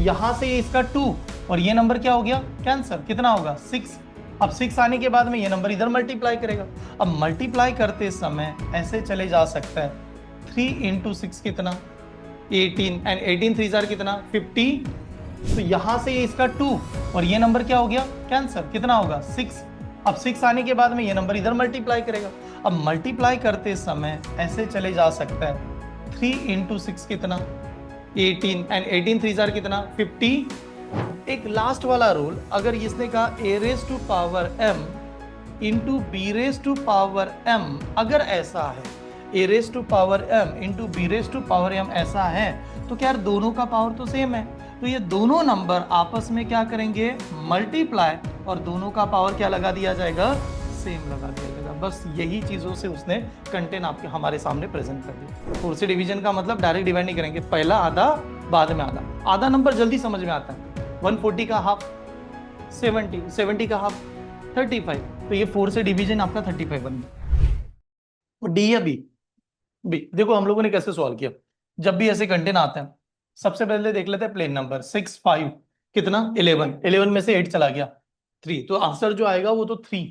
यहां से ये इसका 2 और ये नंबर क्या हो गया, कैंसर। कितना होगा 6। अब 6 आने के बाद में ये नंबर इधर मल्टीप्लाई करेगा। अब मल्टीप्लाई करते समय ऐसे चले जा सकता है, 3 इंटू 6 कितना 18 एंड 18 3 जार कितना 50। तो यहां से ये इसका 2 और ये नंबर क्या हो गया, कैंसर। कितना होगा 6। अब 6 आने के बाद में ये नंबर इधर मल्टीप्लाई करेगा। अब मल्टीप्लाई करते समय ऐसे चले जा सकता है, 3 इंटू 6 कितना 18 एंड 18 3 जार कितना 50। एक लास्ट वाला रूल, अगर इसने कहा a raise to power m into b raise to power m, अगर ऐसा है a raise to power m into b raise to power m ऐसा है, तो क्या यार दोनों का पावर तो सेम है, तो ये दोनों नंबर आपस में क्या करेंगे, मल्टीप्लाई, और दोनों का पावर क्या लगा दिया जाएगा, सेम लगा दिया जाएगा। बस यही चीजों से उसने कंटेंट आपके हमारे सामने प्रेजेंट कर दिया। फोर से डिवीजन का मतलब डायरेक्ट डिवाइड नहीं करेंगे, पहला आधा बाद में आधा। आधा नंबर जल्दी समझ में आता है, 140 का हाफ 70, 70 का हाफ 35, तो ये 4 से डिवीजन आपका 35 बन गया। डी या बी, बी देखो हम लोगों ने कैसे सॉल्व किया। जब भी ऐसे कंटेंट आते हैं सबसे पहले देख लेते हैं प्लेन नंबर 6 5 कितना 11, 11 में से 8 चला गया 3, तो आंसर जो आएगा वो तो 3,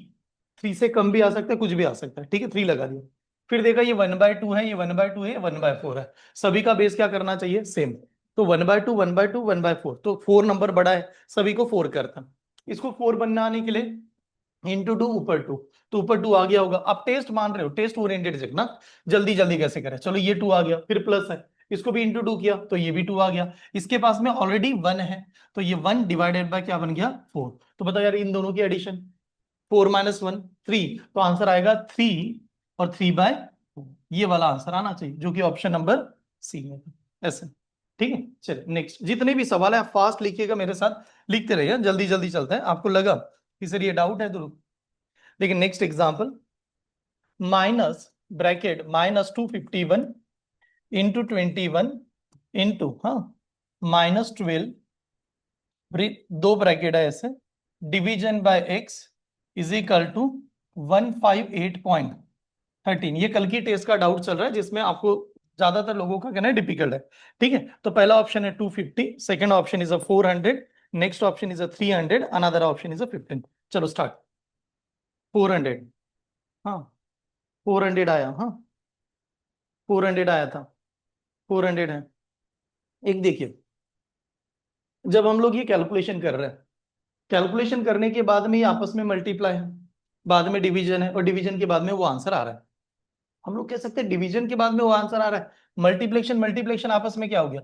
3 से कम भी आ सकता है, कुछ भी आ सकता है, ठीक है 3 लगा दिया। फिर देखा ये 1/2 है, ये 1/2 है, 1/4 है, सभी का बेस क्या करना चाहिए, सेम। तो 1/2 1/2 1/4, तो 4 नंबर बड़ा है, सभी को 4 करता है। इसको 4 बनने के लिए इंटू 2 ऊपर 2, तो ऊपर 2 आ गया होगा। अब टेस्ट मान रहे हो, टेस्ट ओरिएंटेड देखना, जल्दी जल्दी कैसे करें। चलो ये 2 आ गया, फिर प्लस है, इसको भी इंटू 2 किया तो ये भी 2 आ गया। इसके पास में ऑलरेडी 1 है, तो ये 1 डिवाइडेड बाय क्या बन गया 4। तो बताओ यार इन दोनों की एडिशन 4 माइनस 1 3, तो आंसर आएगा 3 और 3/4, ये वाला आंसर आना चाहिए जो कि ऑप्शन नंबर सी में ऐसे। ठीक है चलिए नेक्स्ट, जितने भी सवाल है आप फास्ट लिखिएगा, मेरे साथ लिखते रहिए, जल्दी जल्दी चलते हैं। आपको लगा कि सर ये डाउट है तो देखिए next example, minus bracket -251 into 21 into -12, दो ब्रैकेट है ऐसे, division by x is equal to 158.13। ये कल की टेस्ट का डाउट चल रहा है जिसमें आपको ज्यादातर लोगों का कहना है डिफिकल्ट है। ठीक है, तो पहला ऑप्शन है 250, second option is 400, next option is 300, another option is 15। चलो स्टार्ट। 400, हाँ 400 आया, हाँ 400 आया था, 400 है। एक देखिए, जब हम लोग ये कैलकुलेशन कर रहे हैं, कैलकुलेशन करने के बाद में ये आपस में मल्टीप्लाई है, बाद में डिवीजन है, और डिवीजन के बाद में वो आंसर आ रहा है। हम लोग कह सकते हैं डिवीजन के बाद में वो आंसर आ रहा है, मल्टीप्लिकेशन मल्टीप्लिकेशन आपस में क्या हो गया,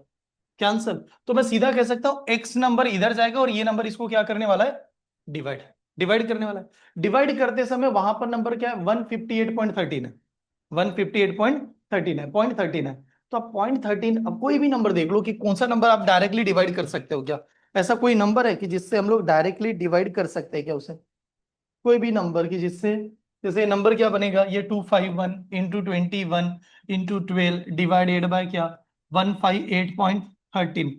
कैंसिल। तो मैं सीधा कह सकता हूं एक्स नंबर इधर जाएगा और ये नंबर इसको क्या करने वाला है, डिवाइड, डिवाइड करने वाला है। डिवाइड करते समय वहां पर नंबर क्या है 158.13 है, 158.13 है, 0.13 है। तो आप 0.13, अब कोई भी नंबर देख लो कि कौन सा नंबर आप डायरेक्टली डिवाइड कर सकते हो क्या, ऐसा कोई नंबर है कि जिससे हम लोग डायरेक्टली डिवाइड कर सकते हैं क्या उसे, कोई भी नंबर की जिससे, जैसे नंबर क्या बनेगा, ये 251 इंटू 21 इंटू 12 डिवाइडेड बाय क्या 158.13।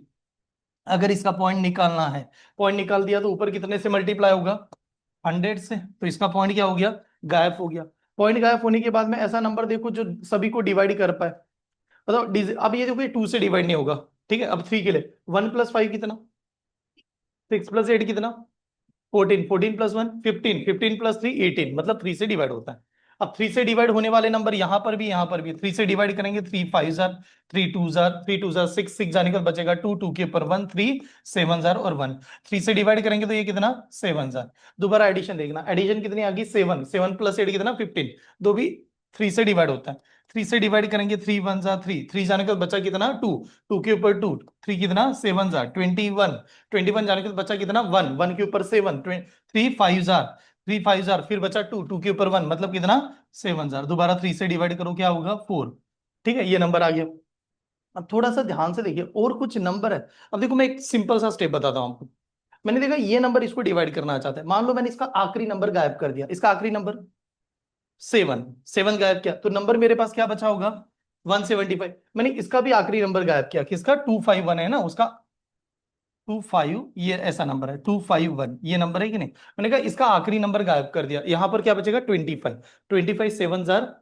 अगर इसका पॉइंट निकालना है, पॉइंट निकाल दिया तो ऊपर कितने से मल्टीप्लाई होगा, 100 से, तो इसका पॉइंट क्या हो गया, गायब हो गया। पॉइंट गायब होने के बाद में ऐसा नंबर देखो जो सभी को डिवाइड कर पाए। बताओ अब ये देखो ये 2 से डिवाइड नहीं होगा, ठीक है। अब 3 के लिए 1 + 5 कितना, 6 + 8 कितना 14, 14 + 1 15, 15 + 3 18, मतलब 3 से डिवाइड होता है। अब 3 से डिवाइड होने वाले नंबर यहां पर भी 3 से डिवाइड करेंगे, 3 5 जार, 3 2 जार, 3 2 जार 6, 6 जाने के बाद बचेगा 2, 2 के ऊपर 1, 3 7 जार और 1, 3 से डिवाइड करेंगे तो ये कितना 7 जार। दोबारा एडिशन देखना, एडिशन कितनी आ गई 7, 7 + 8 कितना 15, दो भी 3 से डिवाइड होता है। 3 से डिवाइड करेंगे 3 1 जार 3, 3 जाने के बाद बचा कितना 2, 2 के ऊपर 2, 3 कितना 7 जार 21, 21 जाने के बाद बचा कितना 1, 1 के ऊपर 7, 3 5 जार, 3 5 जार, फिर बचा 2, 2 के ऊपर 1, मतलब कितना 7 जार। दोबारा 3 से डिवाइड करो क्या होगा 4। ठीक है, ये नंबर आ गया। अब थोड़ा सा ध्यान से देखिए, और कुछ नंबर है। अब देखो मैं एक सिंपल सा स्टेप बताता हूं आपको। मैंने देखा ये नंबर इसको डिवाइड करना चाहता है, मान लो मैंने इसका आखिरी नंबर गायब कर दिया, इसका आखिरी नंबर 7, 7 गायब किया, तो नंबर मेरे पास क्या बचा होगा 175। मैंने इसका भी आखिरी नंबर गायब किया, किसका 251 है ना, उसका 25, ये ऐसा नंबर है 251, ये नंबर है कि नहीं। मैंने कहा इसका आखिरी नंबर गायब कर दिया, यहां पर क्या बचेगा 25, 25 7 जार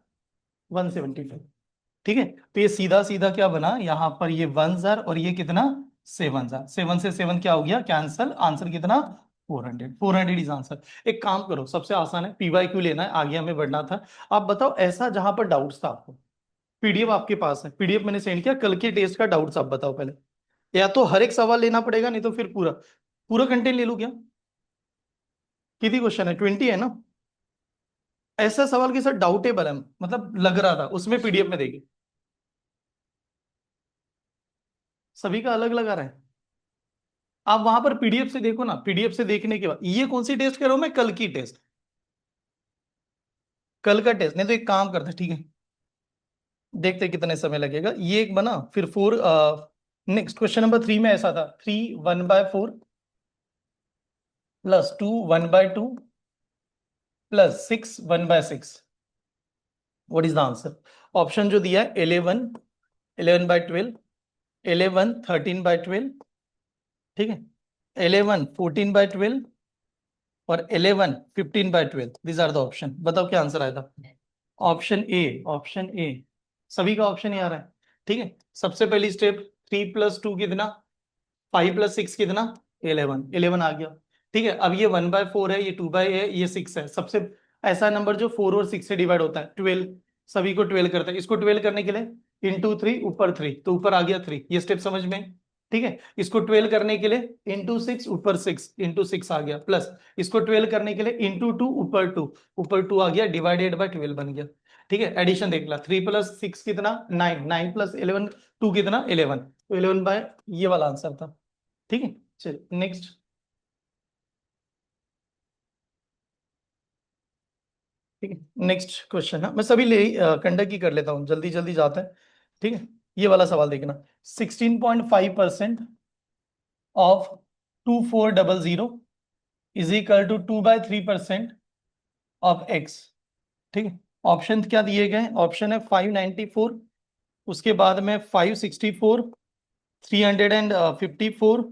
175। ठीक है, तो ये सीधा सीधा क्या बना, यहां पर ये 1 जार और ये कितना 7 जा 7 से 7 क्या हो गया, कैंसल। आंसर कितना, 400। 400 इज आंसर। एक काम करो, सबसे आसान है, पीवाईक्यू लेना है, आगे हमें बढ़ना था। आप बताओ ऐसा जहां पर डाउट्स था आपको, पीडीएफ आपके पास है, पीडीएफ मैंने सेंड किया, कल के टेस्ट का डाउट्स आप बताओ पहले। या तो हर एक सवाल लेना पड़ेगा, नहीं तो फिर पूरा पूरा कंटेंट ले लूं क्या? कितनी क्वेश्चन है, 20 है ना? ऐसा सवाल के साथ डाउटेबल है, मतलब लग रहा था, उसमें पीडीएफ में देखिए, सभी का अलग लगा रहा है। आप वहां पर पीडीएफ से देखो ना, पीडीएफ से देखने के बाद ये कौन सी टेस्ट कर रहा हूं मैं, कल की टेस्ट, कल का टेस्ट। नहीं तो एक काम करते, ठीक है, देखते कितने समय लगेगा। ये एक बना, फिर 4, नेक्स्ट क्वेश्चन नंबर 3 में ऐसा था, 3 1/4 plus 2 1/2 plus 6 1/6। What is the answer? Option जो दिया है, 11 11/12, 11 13/12, ठीक है, 11 14/12 और 11 15/12। These are the option. बताओ क्या आंसर आया था? ऑप्शन ए, ऑप्शन ए, सभी का ऑप्शन ही आ रहा है। ठीक है, सबसे पहली स्टेप, 3 + 2 कितना, 5 + 6 कितना, 11, 11 आ गया। ठीक है, अब ये 1/4 है, ये 2 है, ये 6 है। सबसे ऐसा नंबर जो 4 और 6 से डिवाइड होता है, 12, सभी को 12 करता है। इसको 12 करने के लिए इंटू 3, ऊपर 3, तो ऊपर आ गया 3। ये स्टेप समझ में? ठीक है, इसको 12 करने के लिए इंटू 6, ऊपर 6, इंटू 6 आ गया, प्लस इसको 12 करने के लिए इंटू 2, ऊपर 2, ऊपर 2 आ गया, डिवाइडेड बाय 12 बन गया। ठीक है, एडिशन देख ला, 3 + 6 कितना, 9, 9 + 11, 2 कितना, 11, तो 11 बाय, ये वाला आंसर था। ठीक है, चल नेक्स्ट। ठीक है, नेक्स्ट क्वेश्चन है, मैं सभी ले कंडक्ट ही कर लेता हूँ, जल्दी जल्दी जाता है। ठीक है, ये वाला सवाल देखना, 16.5% of 2400 is equal to 2/3% of x. ठीक है, ऑप्शन क्या दिए गए? ऑप्शन है 594, उसके बाद में 564, 354,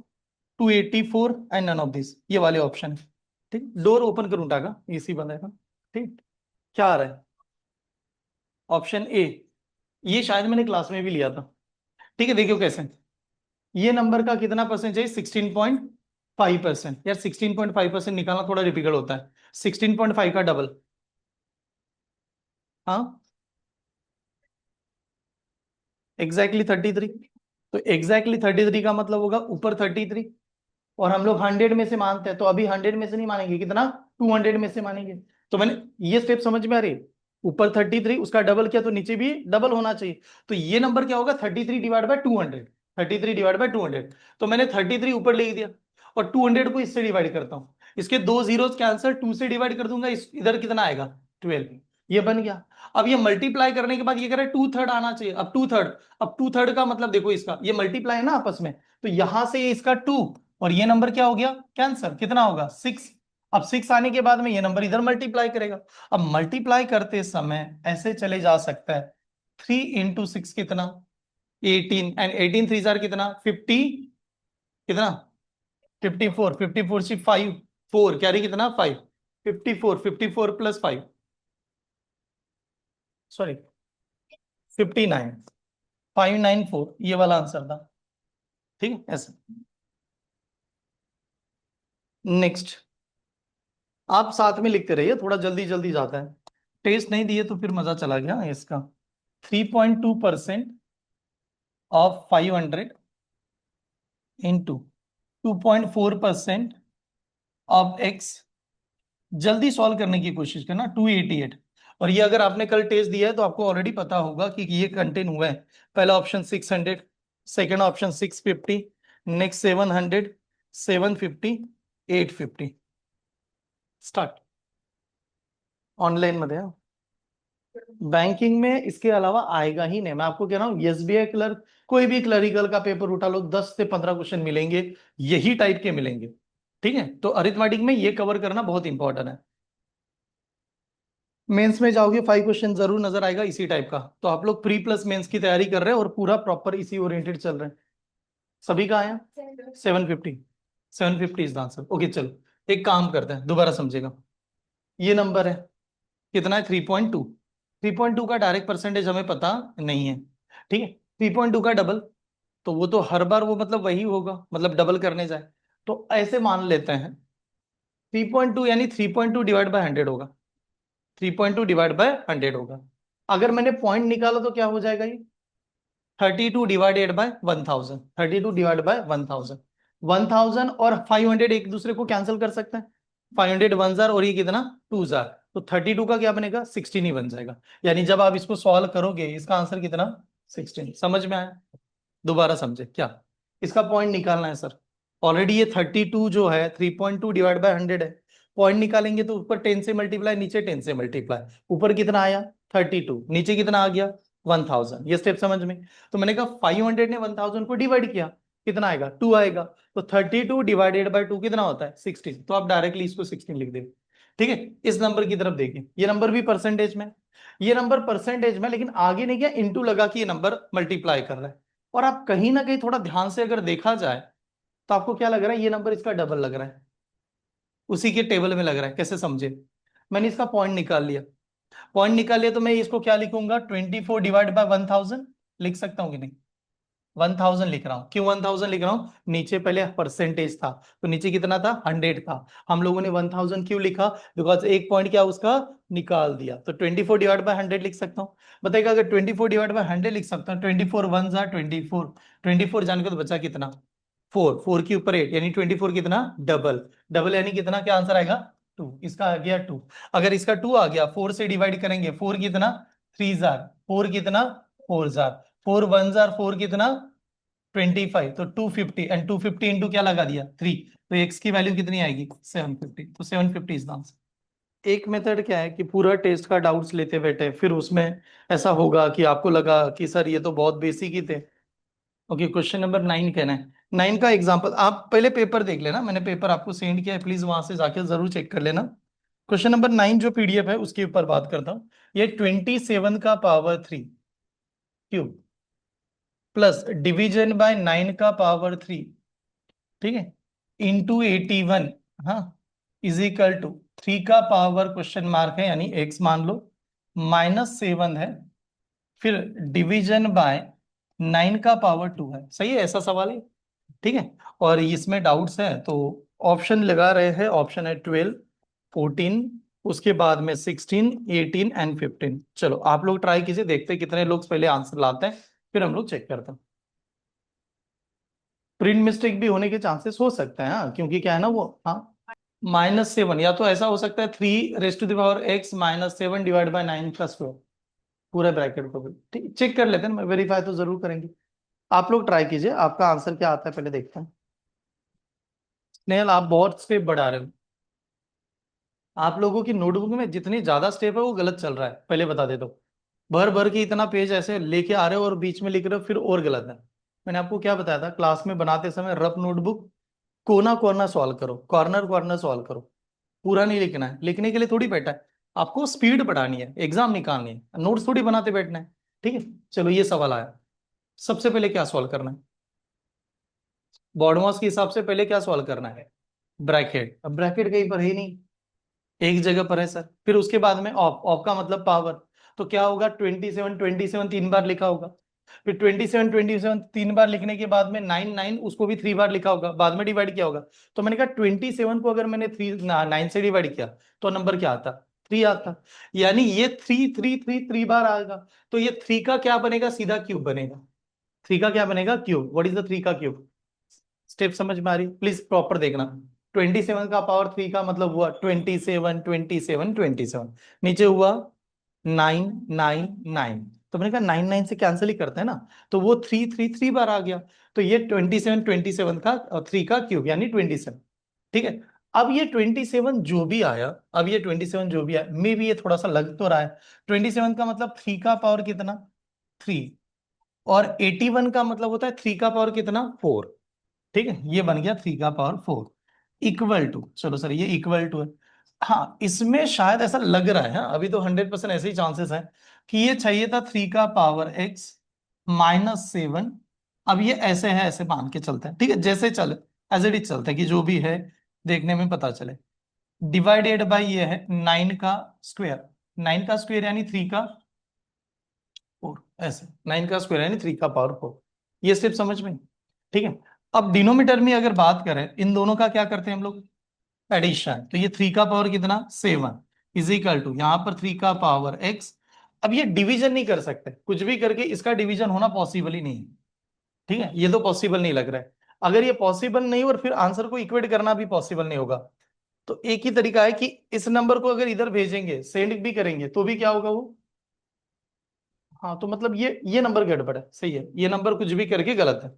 284 एंड नन ऑफ दिस, ये वाले ऑप्शन है। ठीक, डोर ओपन करूँ टाका, इसी बंद है ना। ठीक, क्या आ रहा है? ऑप्शन ए, ये शायद मैंने क्लास में भी लिया था। ठीक है, देखियो कैसे, ये नंबर का कितना परसेंटेज, 16.5%। यार 16.5% निकालना थोड़ा डिफिकल्ट होता है, 16.5 का डबल। हाँ, एग्जैक्टली 33। तो एग्जैक्टली 33 का मतलब होगा ऊपर 33, और हम लोग 100 में से मानते हैं, तो अभी 100 में से नहीं मानेंगे, कितना, 200 में से मानेंगे। तो मैंने ये स्टेप समझ में आ रही है, ऊपर 33, उसका डबल किया तो नीचे भी डबल होना चाहिए। तो ये नंबर क्या होगा, 33/200, 33/200। तो मैंने 33 ऊपर लिख दिया, और 200 को इससे डिवाइड करता हूँ, इसके दो जीरोस कैंसिल, 2 से डिवाइड कर दूंगा, इधर कितना आएगा, 12। ये बन गया। अब ये मल्टीप्लाई करने के बाद ये कह रहा है 2/3 आना चाहिए। अब 2/3, अब 2/3 का मतलब देखो, इसका ये मल्टीप्लाई है ना आपस में, तो यहां से इसका 2, और ये नंबर क्या हो गया, कैंसर। कितना होगा, 6। अब 6 आने के बाद में ये नंबर इधर मल्टीप्लाई करेगा। अब मल्टीप्लाई करते समय ऐसे चले जा सकता है, 3 × 6 कितना, 18, एंड 18 3 जार कितना, 50, कितना, 54, 54 से 5, 4 कैरी कितना, 5, 54, 54 + 5, सॉरी 59, 594, ये वाला आंसर था। ठीक है, ऐसे। नेक्स्ट, आप साथ में लिखते रहिए, थोड़ा जल्दी जल्दी जाता है, टेस्ट नहीं दिए तो फिर मजा चला गया इसका। 3.2% ऑफ 500 इंटू 2.4% ऑफ एक्स। जल्दी सॉल्व करने की कोशिश करना, 288। और ये अगर आपने कल टेस्ट दिया है तो आपको ऑलरेडी पता होगा कि ये कंटेन हुआ है। पहला option 600, second option 650, next 700, 750, 850। Start. Online मध्ये हा? बैंकिंग में इसके अलावा आएगा ही नहीं, मैं आपको कह रहा हूँ, एसबीआई क्लर्क, कोई भी क्लरिकल का पेपर उठा लो, 10 से 15 क्वेश्चन मिलेंगे, यही टाइप के मिलेंगे। ठीक है, तो अरिथमेटिक में ये कवर करना बहुत इंपॉर्टेंट है। मेंस में जाओगे 5 क्वेश्चन जरूर नजर आएगा इसी टाइप का। तो आप लोग प्री प्लस मेंस की तैयारी कर रहे हैं और पूरा प्रॉपर इसी ओरिएंटेड चल रहे हैं। सभी का आया, 750, 750 इज द आंसर। ओके चलो, एक काम करते हैं, दोबारा समझेगा। ये नंबर है, कितना है, 3.2। 3.2 का डायरेक्ट परसेंटेज हमें पता नहीं है। ठीक है, 3.2 का डबल, तो वो तो हर बार वो मतलब वही होगा, मतलब डबल करने जाए। तो ऐसे मान लेते हैं 3.2 यानी 3.2 डिवाइड बाय 100 होगा, 3.2 डिवाइड बाय 100 होगा। अगर मैंने पॉइंट निकाला तो क्या हो जाएगा ये 32 डिवाइडेड बाय 1000, 32 डिवाइड बाय 1000, 1000 और 500 एक दूसरे को कैंसिल कर सकते हैं, 500 वन जार और ये कितना 2 जार, तो 32 का क्या बनेगा 16 ही बन जाएगा। यानी जब आप इसको सॉल्व करोगे इसका आंसर कितना 16। समझ में आया? दोबारा समझे क्या? इसका पॉइंट निकालना है सर। ऑलरेडी ये 32 जो है 3.2 डिवाइड बाय 100 है। पॉइंट निकालेंगे तो ऊपर 10 से मल्टीप्लाई, नीचे 10 से मल्टीप्लाई। ऊपर कितना आया 32, नीचे कितना आ गया 1000। ये स्टेप समझ में? तो मैंने कहा 500 ने 1000 को डिवाइड किया, कितना आएगा 2 आएगा। तो 32 डिवाइडेड बाय 2 कितना होता है 16। तो आप डायरेक्टली इसको 16 लिख देंगे। ठीक है, इस नंबर की तरफ देखिए, ये नंबर भी परसेंटेज में, ये नंबर परसेंटेज में, लेकिन आगे नहीं गया इंटू लगा कि ये नंबर मल्टीप्लाई कर रहा है। और आप कहीं ना कहीं थोड़ा ध्यान से अगर देखा जाए तो आपको क्या लग रहा है, ये नंबर इसका डबल लग रहा है, उसी के टेबल में लग रहा है। कैसे समझे? मैंने इसका पॉइंट निकाल लिया, पॉइंट निकाल लिया तो मैं इसको क्या लिखूंगा 24 डिवाइड बाय 1000 लिख सकता हूँ कि नहीं? 1000 लिख रहा हूँ, क्यों 1000 लिख रहा हूँ? नीचे पहले परसेंटेज था, तो नीचे कितना था 100 था, हम लोगों ने 1000 क्यों लिखा? बिकॉज एक पॉइंट क्या उसका निकाल दिया, तो 24 डिवाइड बाय 100 लिख सकता हूँ। बताइएगा अगर 24 डिवाइड बाय 100 लिख सकता हूँ, 24 वन जा 24, 24 जाने को तो बचा कितना 4, 4 के ऊपर 8 यानी 24 कितना डबल, डबल यानी कितना, क्या आंसर आएगा 2। इसका आ गया 2। अगर इसका 2 आ गया 4 से डिवाइड करेंगे, 4 कितना 3 जार, 4 कितना 4 जार, 4 वन जार 4 कितना 25, तो 250 एंड 250 इंटू क्या लगा दिया 3, तो एक्स की वैल्यू कितनी आएगी 750। तो 750 इज द आंसर। एक मेथड क्या है कि पूरा टेस्ट का डाउट्स लेते बैठे, फिर उसमें ऐसा होगा कि आपको लगा कि सर ये तो बहुत बेसिक ही थे। ओके, क्वेश्चन नंबर 9 कहना है। 9 का एग्जांपल आप पहले पेपर देख लेना, मैंने पेपर आपको सेंड किया है, प्लीज वहां से जाके जरूर चेक कर लेना। क्वेश्चन नंबर 9 जो पीडीएफ है उसके ऊपर बात करता हूँ। ये 27 का power 3 cube plus division bye 9 का पावर 3, ठीक है, इंटू 81, हाँ, इज इक्वल टू 3 का पावर क्वेश्चन मार्क है यानी एक्स मान लो, -7 है, फिर डिवीजन बाय 9 का पावर 2 है। सही है, ऐसा सवाल है। ठीक है, और इसमें डाउट्स है तो ऑप्शन लगा रहे हैं, ऑप्शन है 12, 14, उसके बाद में 16, 18 एंड 15। चलो आप लोग ट्राई कीजिए, देखते हैं कितने लोग पहले आंसर लाते हैं, फिर हम लोग चेक करते हैं। प्रिंट मिस्टेक भी होने के चांसेस हो सकते हैं, हाँ, क्योंकि क्या है ना वो, हाँ, -7, या तो ऐसा हो सकता है 3 raised to the power x -7 divide by 9 का स्क्वायर, पूरे ब्रैकेट को भी ठीक चेक कर लेते हैं, वेरीफाई तो जरूर करेंगे। आप लोग ट्राई कीजिए, आपका आंसर क्या आता है पहले देखते हैं। स्नेहल आप बहुत स्टेप बढ़ा रहे हो, आप लोगों की नोटबुक में जितनी ज्यादा स्टेप है वो गलत चल रहा है, पहले बता दे दो। भर भर के इतना पेज ऐसे लेके आ रहे हो और बीच में लिख रहे हो फिर और गलत है। मैंने आपको क्या बताया था क्लास में बनाते समय, रफ नोटबुक कोना कोना सॉल्व करो, कॉर्नर कॉर्नर सॉल्व करो, पूरा नहीं लिखना है, लिखने के लिए थोड़ी बैठा है, आपको स्पीड बढ़ानी है, एग्जाम निकालनी है, नोट्स थोड़ी बनाते बैठना है। ठीक है, चलो ये सवाल आया, सबसे पहले क्या सॉल्व करना है? बॉडमॉस के हिसाब से पहले क्या सॉल्व करना है? ब्रैकेट। अब ब्रैकेट कहीं पर है ही नहीं, एक जगह पर है सर। फिर उसके बाद में ऑफ, ऑफ का मतलब पावर, तो क्या होगा 27, 27 तीन बार लिखा होगा, फिर 27, 27 तीन बार लिखने के बाद में 9, 9 उसको भी 3 बार लिखा होगा, बाद में डिवाइड किया होगा। तो मैंने कहा 27 को अगर मैंने 9 से डिवाइड किया तो नंबर क्या आता 3 आता, यानी ये 3 बार आएगा, तो ये 3 का क्या बनेगा सीधा क्यूब बनेगा, 3 का क्या बनेगा क्यूब। व्हाट इज द 3 का क्यूब? स्टेप समझ में आ रही? प्लीज प्रॉपर देखना। 27 का पावर 3 का मतलब हुआ 27, 27, 27, नीचे हुआ 9, 9, 9, तो मैंने कहा 9, 9 से कैंसिल ही करते हैं ना, तो वो 3 बार आ गया, तो ये 27, 27 का 3 का क्यूब यानी 27। ठीक है, अब ये 27 जो भी आया, अब ये 27 जो भी आया, मे भी ये थोड़ा सा लग तो रहा है, 27 का मतलब 3 का पावर कितना 3, और 81 का मतलब होता है 3 का पावर कितना 4। ठीक है, ये बन गया 3 का पावर 4 इक्वल टू, चलो सर ये इक्वल टू है, हाँ इसमें शायद ऐसा लग रहा है, हाँ अभी तो 100% ऐसे ही चांसेस है कि ये चाहिए था 3 का पावर x -7। अब ये ऐसे है, ऐसे मान के चलते हैं, ठीक है, जैसे चले एज इट इज चलते हैं कि जो भी है देखने में पता चले। डिवाइडेड बाय ये है 9 का स्क्वायर, 9 का स्क्वायर यानी 3 का 4, ऐसे 9 का स्क्वायर यानी 3 का पावर 4। ये स्टेप समझ में? ठीक है। अब डिनोमीटर में अगर बात करें, इन दोनों का क्या करते हैं हम लोग? एडिशन। तो ये 3 का पावर कितना, 7 इज इक्वल टू यहाँ पर 3 का पावर x। अब ये डिवीजन नहीं कर सकते, कुछ भी करके इसका डिवीजन होना पॉसिबल ही नहीं है। ठीक है, ये तो पॉसिबल नहीं लग रहा है। अगर ये पॉसिबल नहीं और फिर आंसर को इक्वेट करना भी पॉसिबल नहीं होगा, तो एक ही तरीका है कि इस नंबर को अगर इधर भेजेंगे, सेंड भी करेंगे, तो भी क्या होगा वो। हाँ, तो मतलब ये नंबर गड़बड़ है, सही है, ये नंबर कुछ भी करके गलत है।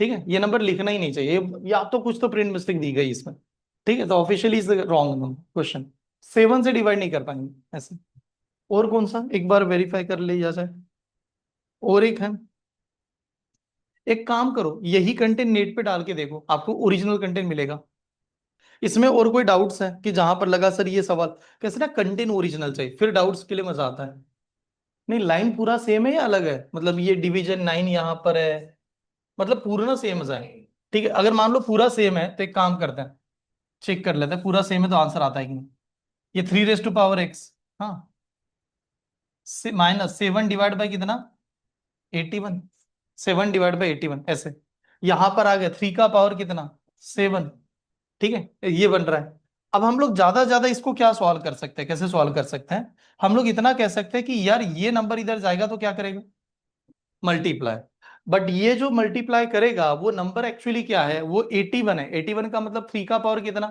ठीक है, ये नंबर लिखना ही नहीं चाहिए, या तो कुछ तो प्रिंट मिस्टेक दी गई इसमें। ठीक है, तो ऑफिशियली इज रॉन्ग क्वेश्चन। 7 से डिवाइड नहीं कर पाएंगे ऐसे। और कौन सा एक बार वेरीफाई कर लिया जाए? और एक है, एक काम करो, यही कंटेंट नेट पे डाल के देखो, आपको ओरिजिनल कंटेंट मिलेगा। इसमें और कोई डाउट्स है कि जहां पर लगा सर ये सवाल, कैसे ना कंटेंट ओरिजिनल चाहिए, फिर डाउट्स के लिए मजा आता है। नहीं, लाइन पूरा सेम है या अलग है? मतलब ये डिवीजन 9 यहाँ पर है, मतलब पूरा ना सेम है। ठीक है, अगर मान लो पूरा सेम है तो एक काम करते हैं, चेक कर लेते हैं पूरा सेम है तो आंसर आता है कि नहीं। ये 3 रेज टू पावर x, हाँ, माइनस 7 डिवाइड बाई कितना, 81। 7 डिवाइड बाई 81 ऐसे। यहां पर आ गया 3 का पावर कितना, 7। ठीक है, ये बन रहा है। अब हम लोग ज्यादा ज्यादा इसको क्या सॉल्व कर सकते हैं, कैसे सॉल्व कर सकते हैं? हम लोग इतना कह सकते हैं कि यार ये नंबर इधर जाएगा तो क्या करेगा, मल्टीप्लाई। बट ये जो मल्टीप्लाई करेगा वो नंबर एक्चुअली क्या है, वो 81 है। 81 का मतलब 3 का पावर कितना,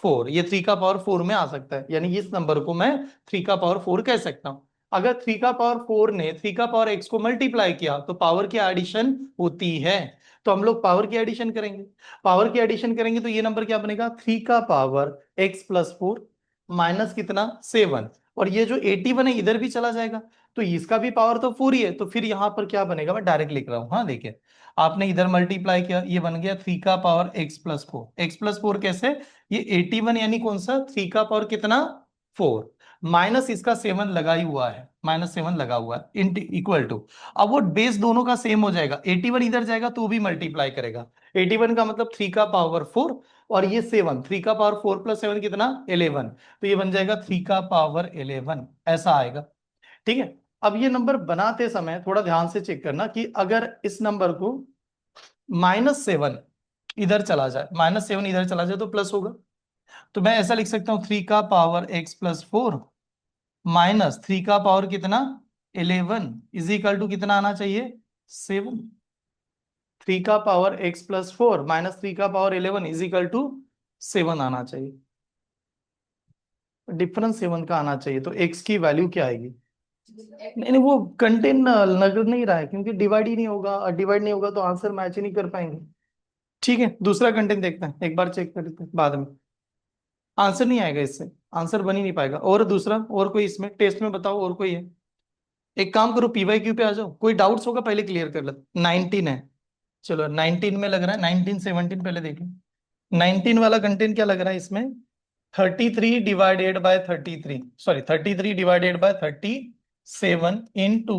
4। ये 3 का पावर 4 में आ सकता है, यानी इस नंबर को मैं 3 का पावर 4 कह सकता हूं। अगर 3 का पावर 4 ने 3 का पावर x को मल्टीप्लाई किया तो पावर की एडिशन होती है। तो हम लोग पावर की एडिशन करेंगे। पावर की एडिशन करेंगे तो ये नंबर क्या बनेगा, 3 का पावर x प्लस 4 माइनस कितना, 7। और ये जो 81 है इधर भी चला जाएगा, तो इसका भी पावर तो 4 ही है, तो फिर यहां पर क्या बनेगा, मैं डायरेक्ट लिख रहा हूं। हाँ देखिए, आपने इधर मल्टीप्लाई किया, ये बन गया 3 का power x plus 4। X plus 4 कैसे, ये 81 यानी कौन सा, 3 का पावर कितना, 4, माइनस इसका 7 लगा ही हुआ है, -7 लगा हुआ है, इन इक्वल टू। अब वो बेस दोनों का सेम हो जाएगा, 81 इधर जाएगा तो भी मल्टीप्लाई करेगा। 81 का मतलब 3 का पावर 4, और ये 7, 3 का पावर 4 प्लस 7 कितना, 11। तो ये बन जाएगा 3 का पावर 11, ऐसा आएगा। ठीक है। अब ये नंबर बनाते समय थोड़ा ध्यान से चेक करना कि अगर इस नंबर को -7 इधर चला जाए, -7 इधर चला जाए तो प्लस होगा। तो मैं ऐसा लिख सकता हूं, 3 का पावर x प्लस 4 माइनस 3 का पावर कितना, 11 इज इक्वल टू कितना आना चाहिए, 7। 3 का पावर x प्लस 4 माइनस 3 का पावर 11 इज इक्वल टू 7 आना चाहिए। डिफरेंस 7 का आना चाहिए, तो x की वैल्यू क्या आएगी? नहीं नहीं, वो कंटेंट लग नहीं रहा है, क्योंकि डिवाइड ही नहीं होगा, और डिवाइड नहीं होगा तो आंसर मैच ही नहीं कर पाएंगे। ठीक है, दूसरा कंटेंट देखते हैं, एक बार चेक करते हैं बाद में। आंसर नहीं आएगा इससे, आंसर बन ही नहीं पाएगा। और दूसरा, और कोई इसमें टेस्ट में बताओ, और कोई है? एक काम करो, पीवाई क्यू पे आ जाओ, कोई डाउट्स होगा पहले क्लियर कर लेते। 19 है, चलो 19 में लग रहा है, 19 17 पहले देखें। 19 वाला कंटेंट क्या लग रहा है इसमें, 33 divided by 33, sorry 33 divided by 37 into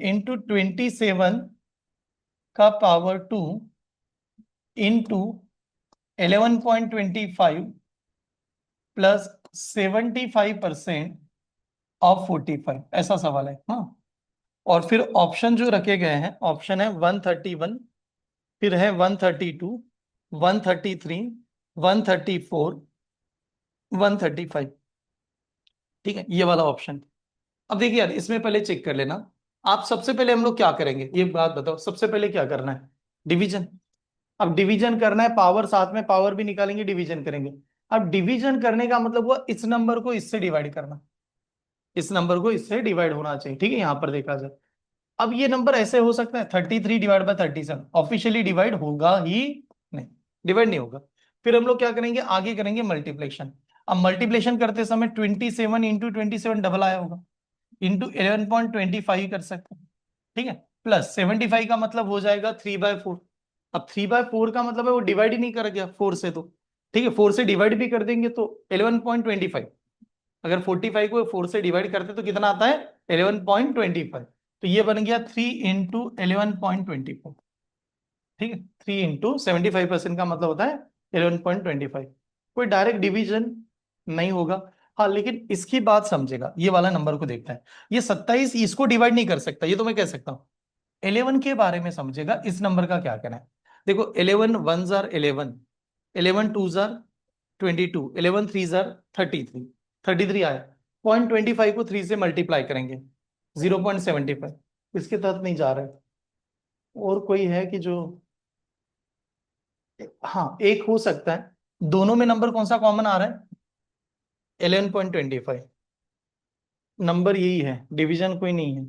27 का पावर 2 इंटू 11.25 प्लस 75% ऑफ 45, ऐसा सवाल है। हाँ, और फिर ऑप्शन जो रखे गए हैं, ऑप्शन है 131, फिर है 132, 133, 134, 135। ठीक है, ये वाला ऑप्शन। अब देखिए यार, इसमें पहले चेक कर लेना। आप सबसे पहले, हम लोग क्या करेंगे ये बात बताओ, सबसे पहले क्या करना है, डिवीजन। अब डिवीजन करना है, पावर साथ में पावर भी निकालेंगे, डिवीजन करेंगे। अब डिवीजन करने का मतलब हुआ इस नंबर को इससे डिवाइड करना, इस नंबर को इससे डिवाइड होना चाहिए। ठीक है, यहां पर देखा जाए, अब ये नंबर ऐसे हो सकता है 33 डिवाइड बाय 37, ऑफिशियली डिवाइड होगा ही नहीं, डिवाइड नहीं होगा। फिर हम लोग क्या करेंगे, आगे करेंगे मल्टीप्लेक्शन। अब मल्टीप्लेशन करते समय 27 इंटू 27 डबल आया होगा, इंटू 11.25 कर सकते हैं। ठीक है, प्लस 75 का मतलब हो जाएगा 3/4। अब 3/4 का मतलब है वो डिवाइड ही नहीं कर गया 4 से, तो ठीक है, 4 से डिवाइड भी कर देंगे तो 11.25। अगर 45 को 4 से डिवाइड करते तो कितना आता है, 11.25। तो ये बन गया 3 इंटू 11.24। ठीक है, 3 इंटू 75% का मतलब होता है 11.25। कोई डायरेक्ट डिवीजन नहीं होगा। हाँ, लेकिन इसकी बात समझेगा, ये वाला नंबर को देखता है, ये 27 इसको डिवाइड नहीं कर सकता, ये तो मैं कह सकता हूँ। 11 के बारे में समझेगा इस नंबर का क्या कहना है। देखो 11 1 जार 11, 11 2 जार 22, 11 3 जार 33, 33 आया। 0.25 को 3 से मल्टीप्लाई करेंगे 0.75, इसके तहत नहीं जा रहा है। और कोई है कि जो, हाँ एक हो सकता है। दोनों में नंबर कौन सा कॉमन आ रहा है? 11.25 नंबर यही है, डिवीजन कोई नहीं है।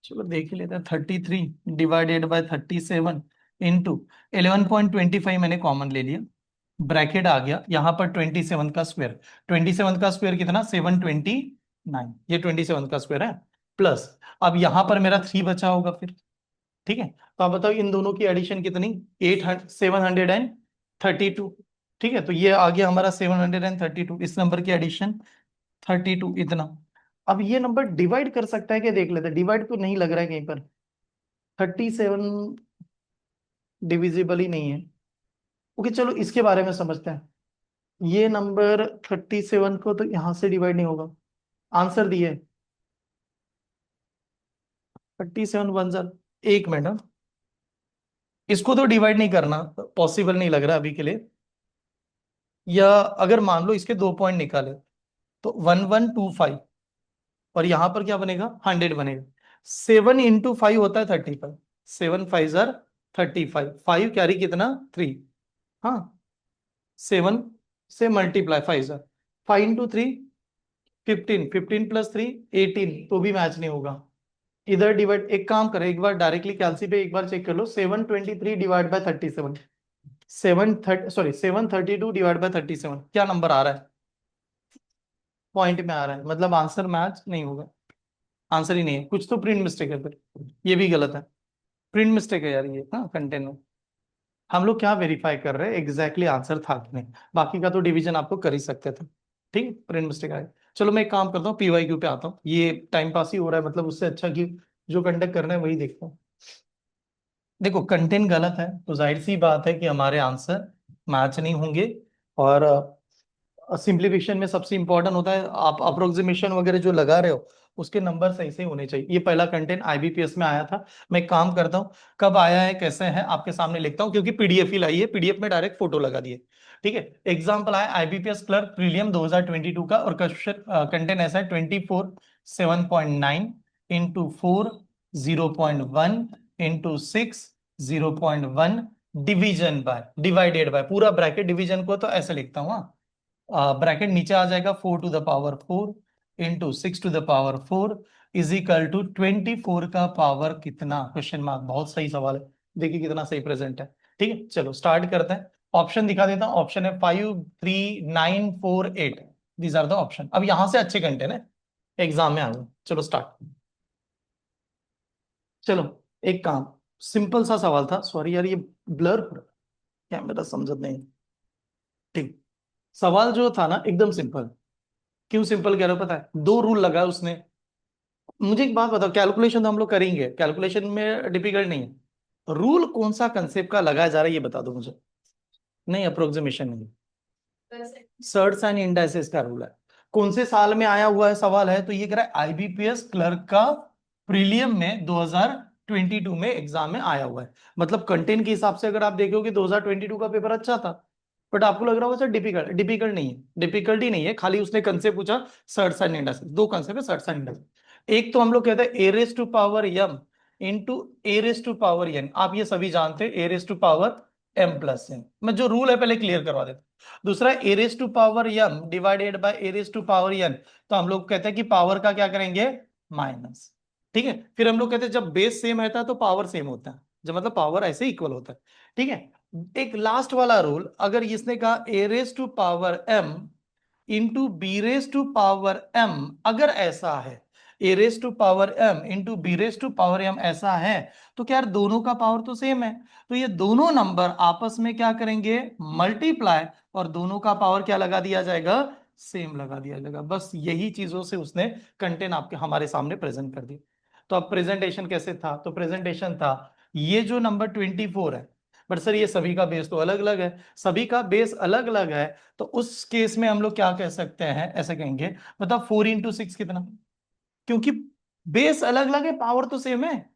चलो देख ही लेते हैं। 33 डिवाइडेड बाय 37 इंटू 11.25 मैंने कॉमन ले लिया, ब्रैकेट आ गया यहाँ पर 27 का स्क्वायर। 27 का स्क्वायर कितना? 729, ये 27 का स्क्वायर है। प्लस अब यहाँ पर मेरा 3 बचा होगा फिर, ठीक है। तो आप बताओ इन दोनों की एडिशन कितनी? 732, ठीक है। तो ये आ गया हमारा 732, इस नंबर की एडिशन 32 इतना। अब ये नंबर डिवाइड कर सकता है क्या, देख लेते हैं। डिवाइड तो नहीं लग रहा है कहीं पर, 37 डिविजिबल ही नहीं है। ओके चलो इसके बारे में समझते हैं। ये नंबर 37 को तो यहां से डिवाइड नहीं होगा। आंसर दिए 37 वन जार, एक मिनट हाँ। इसको तो डिवाइड नहीं करना, पॉसिबल नहीं लग रहा अभी के लिए। या अगर मान लो इसके 2 पॉइंट निकाले तो 1125, और यहां पर क्या बनेगा? 100 बनेगा। 7 × 5 होता है 35, 7 5 जार 35, 5 कैरी कितना? 3, हाँ 7 से मल्टीप्लाई 5 जार, 5 × 3 15, 15 + 3 18, तो भी मैच नहीं होगा। इधर डिवाइड, एक काम करें एक बार डायरेक्टली कैलसी पे एक बार चेक कर लो। 723 डिवाइड बाय 37, 732 डिवाइड बाय 37, क्या नंबर आ रहा है? पॉइंट में आ रहा है, मतलब आंसर मैच नहीं होगा। आंसर ही नहीं है, कुछ तो प्रिंट मिस्टेक है फिर। ये भी गलत है, प्रिंट मिस्टेक है यार ये, हाँ कंटेंट में। हम लोग क्या वेरीफाई कर रहे हैं एग्जैक्टली आंसर था कि नहीं, बाकी का तो डिवीजन आपको कर ही सकते थे। ठीक है, प्रिंट मिस्टेक आया। चलो मैं एक काम करता हूँ, पीवाईक्यू पे आता हूँ। ये टाइम पास ही हो रहा है, मतलब उससे अच्छा कि जो कंडक्ट करना है वही देखता हूँ। देखो कंटेंट गलत है तो जाहिर सी बात है कि हमारे आंसर मैच नहीं होंगे। और सिंप्लीफिकेशन में सबसे इंपॉर्टेंट होता है आप अप्रोक्सीमेशन वगैरह जो लगा रहे हो उसके नंबर सही से होने चाहिए। ये पहला कंटेंट आईबीपीएस में आया था। मैं एक काम करता हूँ, कब आया है कैसे है आपके सामने लिखता हूँ, क्योंकि पीडीएफ ही लाई है, पीडीएफ में डायरेक्ट फोटो लगा दिए। ठीक है, एग्जाम्पल आया आईबीपीएस क्लर्क प्रीलियम 2022 का, और क्वेश्चन कंटेंट ऐसा है 24 7.9 into 4 0.1 into 6 0.1 division by divided by, पूरा ब्रैकेट डिवीजन को तो ऐसे लिखता हूँ, ब्रैकेट नीचे आ जाएगा 4 to the power 4 into 6 to the power 4 is equal to 24 का पावर कितना? Question mark. बहुत सही सवाल है, देखिए कितना सही प्रेजेंट है। ठीक है चलो स्टार्ट करते हैं। ऑप्शन दिखा देता हूं, ऑप्शन है 5 3 9 4 8, दीज आर द ऑप्शन। अब यहां से अच्छे कंटेंट है, एग्जाम में आ गए। चलो स्टार्ट। चलो एक काम, सिंपल सा सवाल था। सॉरी यार ये ब्लर हो रहा है, कैमरा समझ नहीं। ठीक, सवाल जो था ना एकदम सिंपल। क्यों सिंपल कह रहे हो पता है? दो रूल लगा उसने। मुझे एक बात बताओ, कैलकुलेशन तो हम लोग करेंगे, कैलकुलेशन में डिफिकल्ट नहीं है। रूल कौन सा कंसेप्ट का लगाया जा रहा है ये बता दो मुझे। नहीं अप्रोक्सीमेशन नहीं, सर्ट्स एंड इंडाइसेस का रूल है। कौन से साल में आया हुआ है सवाल है, तो ये कह रहा है आईबीपीएस क्लर्क का प्रीलियम में 2022 में एग्जाम में आया हुआ है। मतलब कंटेंट के हिसाब से अगर आप देखोगे 2022 का पेपर अच्छा था। बट आपको लग रहा होगा सर डिफिकल्ट, डिफिकल्ट नहीं है, डिफिकल्टी नहीं है, खाली उसने कंसेप्ट पूछा सर्ट्स एंड इंडाइसेस। दो कंसेप्ट है सर्ट्स एंड इंडाइसेस। एक तो हम लोग कहते हैं A raise to power M into A raise to power N, आप ये सभी जानते हैं, A raise to power M plus N. मैं जो रूल है पहले क्लियर करवा देता हूं। दूसरा A raise to power M divided by A raise to power N, तो हम लोग कहते हैं कि पावर का क्या करेंगे? माइनस। ठीक है, फिर हम लोग कहते हैं जब बेस सेम रहता है तो पावर सेम होता है, जब मतलब पावर ऐसे इक्वल होता है। ठीक है, एक लास्ट वाला रूल, अगर इसने कहा A raise to power M into B raise to power M, अगर ऐसा है A raise to power M into B raise to power M ऐसा है, तो क्या यार दोनों का पावर तो सेम है, तो ये दोनों नंबर आपस में क्या करेंगे? मल्टीप्लाई, और दोनों का पावर क्या लगा दिया जाएगा? सेम लगा दिया जाएगा। बस यही चीजों से उसने कंटेंट आपके हमारे सामने प्रेजेंट कर दिया। तो अब प्रेजेंटेशन कैसे था? तो प्रेजेंटेशन था ये जो नंबर 24 है, बट सर ये सभी का बेस तो अलग अलग है, सभी का बेस अलग अलग है, तो उस केस में हम लोग क्या कह सकते हैं? ऐसे कहेंगे, मतलब 4 × 6 कितना? क्योंकि बेस अलग अलग है, पावर तो सेम है।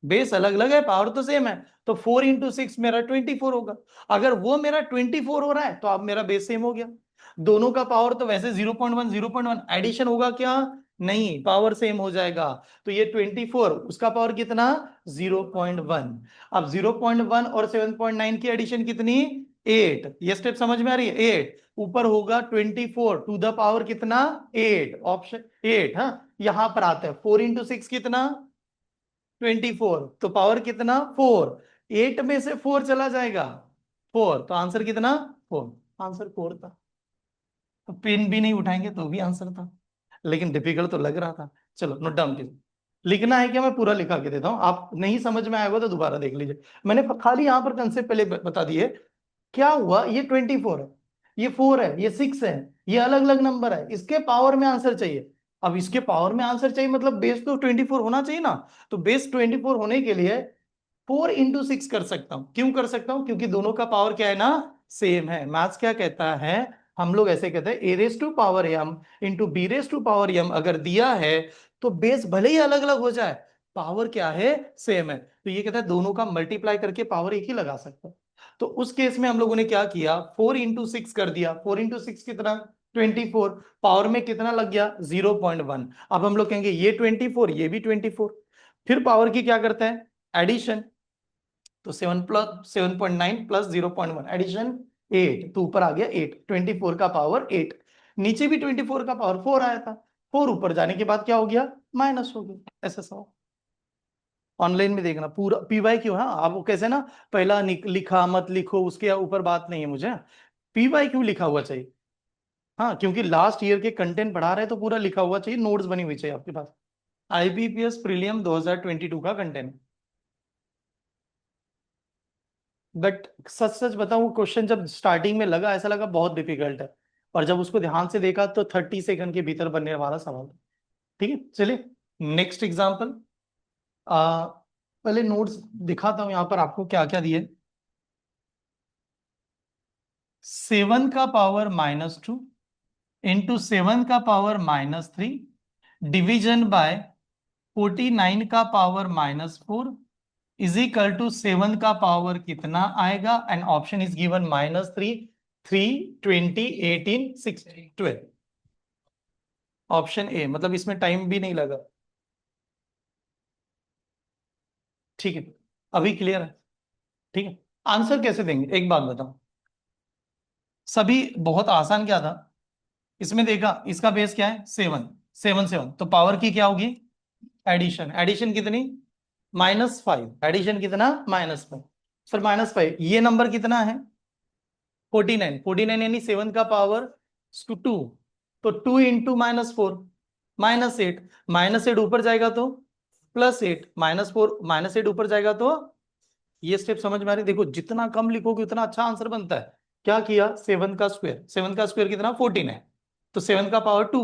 बेस अलग अलग है, पावर तो सेम है, तो 4 × 6 मेरा 24 होगा। अगर वो मेरा 24 हो रहा है तो अब मेरा बेस सेम हो गया। दोनों का पावर तो वैसे 0.1 0.1, एडिशन होगा क्या? नहीं, पावर सेम हो जाएगा। तो ये 24, उसका पावर कितना? 0.1। अब 0.1 और 7.9 की एडिशन कितनी? 8। ये स्टेप समझ में आ रही है? 8 ऊपर होगा 24 टू द पावर कितना? 8, ऑप्शन 8। हाँ, यहां पर आता है 4 × 6 कितना? 24, तो पावर कितना? 4। 8 में से 4 चला जाएगा, 4, तो आंसर कितना? 4। आंसर 4 था। तो पेन भी नहीं उठाएंगे तो भी आंसर था, लेकिन डिफिकल्ट तो लग रहा था। चलो नोट डाउन कीजिए। लिखना है क्या? मैं पूरा लिखा के देता हूं, आप नहीं समझ में आएगा तो दोबारा देख लीजिए। मैंने खाली यहां पर कंसेप्ट पहले बता दिए। क्या हुआ? ये 24 है, ये 4 है, ये 6 है, ये अलग अलग नंबर है, इसके पावर में आंसर चाहिए। अब इसके पावर में आंसर चाहिए मतलब बेस तो 24 होना चाहिए ना। तो बेस 24 होने के लिए 4 × 6 कर सकता हूं। क्यों कर सकता हूं? क्योंकि दोनों का पावर क्या है ना? सेम है। मैथ्स क्या कहता है? हम लोग ऐसे कहते हैं a⁻m इंटू b⁻m अगर दिया है तो बेस भले ही अलग अलग हो जाए, पावर क्या है? सेम है। तो ये कहता है दोनों का मल्टीप्लाई करके पावर एक ही लगा सकते हैं। तो उस केस में हम लोगों ने क्या किया? 4 × 6 कर दिया। 4 × 6 कितना? 24। पावर में कितना लग गया? 0.1। अब हम लोग कहेंगे ये 24, ये भी 24। फिर पावर की क्या करते हैं? एडिशन। तो 7+7.9 प्लस 0.1 एडिशन 8, तो ऊपर आ गया 8। 24 का पावर 8, नीचे भी 24 का पावर 4 आया था। 4 ऊपर जाने के बाद क्या हो गया? माइनस हो गया। ऐसा सा ऑनलाइन में देखना पूरा पीवाई क्यों। हाँ, आप वो कैसे ना, पहला लिखा मत लिखो, उसके ऊपर बात नहीं है मुझे। पीवाई क्यों लिखा हुआ चाहिए? हाँ, क्योंकि लास्ट ईयर के कंटेंट पढ़ा रहे हैं तो पूरा लिखा हुआ चाहिए, नोट्स बनी हुई चाहिए आपके पास। आईबीपीएस प्रीलियम 2022 का कंटेंट। बट सच सच बताऊं, क्वेश्चन जब स्टार्टिंग में लगा ऐसा लगा बहुत डिफिकल्ट है, और जब उसको ध्यान से देखा तो 30 सेकंड के भीतर बनने वाला सवाल था। ठीक है, चलिए नेक्स्ट एग्जाम्पल। पहले नोट्स दिखाता हूं यहां पर आपको क्या क्या दिए। 7 का पावर -2 इंटू 7 का पावर -3 डिवीजन बाय 49 का पावर -4 इज इक्वल टू 7 का पावर कितना आएगा? And option is given -3, 3, 20, 18, 16, 12। Option A, मतलब इसमें टाइम भी नहीं लगा। ठीक है, अभी क्लियर है? ठीक है, आंसर कैसे देंगे एक बात बताओ। सभी बहुत आसान क्या था, इसमें देखा इसका बेस क्या है? 7, 7 7, तो पावर की क्या होगी? एडिशन। एडिशन कितनी? -5। एडिशन कितना? -5। सर -5, ये नंबर कितना है? 49। 49 यानी 7 का पावर 2, तो 2 इंटू -4 -8। -8 ऊपर जाएगा तो +8, -4 -8 ऊपर जाएगा तो। ये स्टेप समझ में आ रही? देखो जितना कम लिखोगे उतना अच्छा आंसर बनता है। क्या किया? 7 का स्क्वायर, 7 का स्क्वायर कितना? 14 है, तो 7 का पावर 2,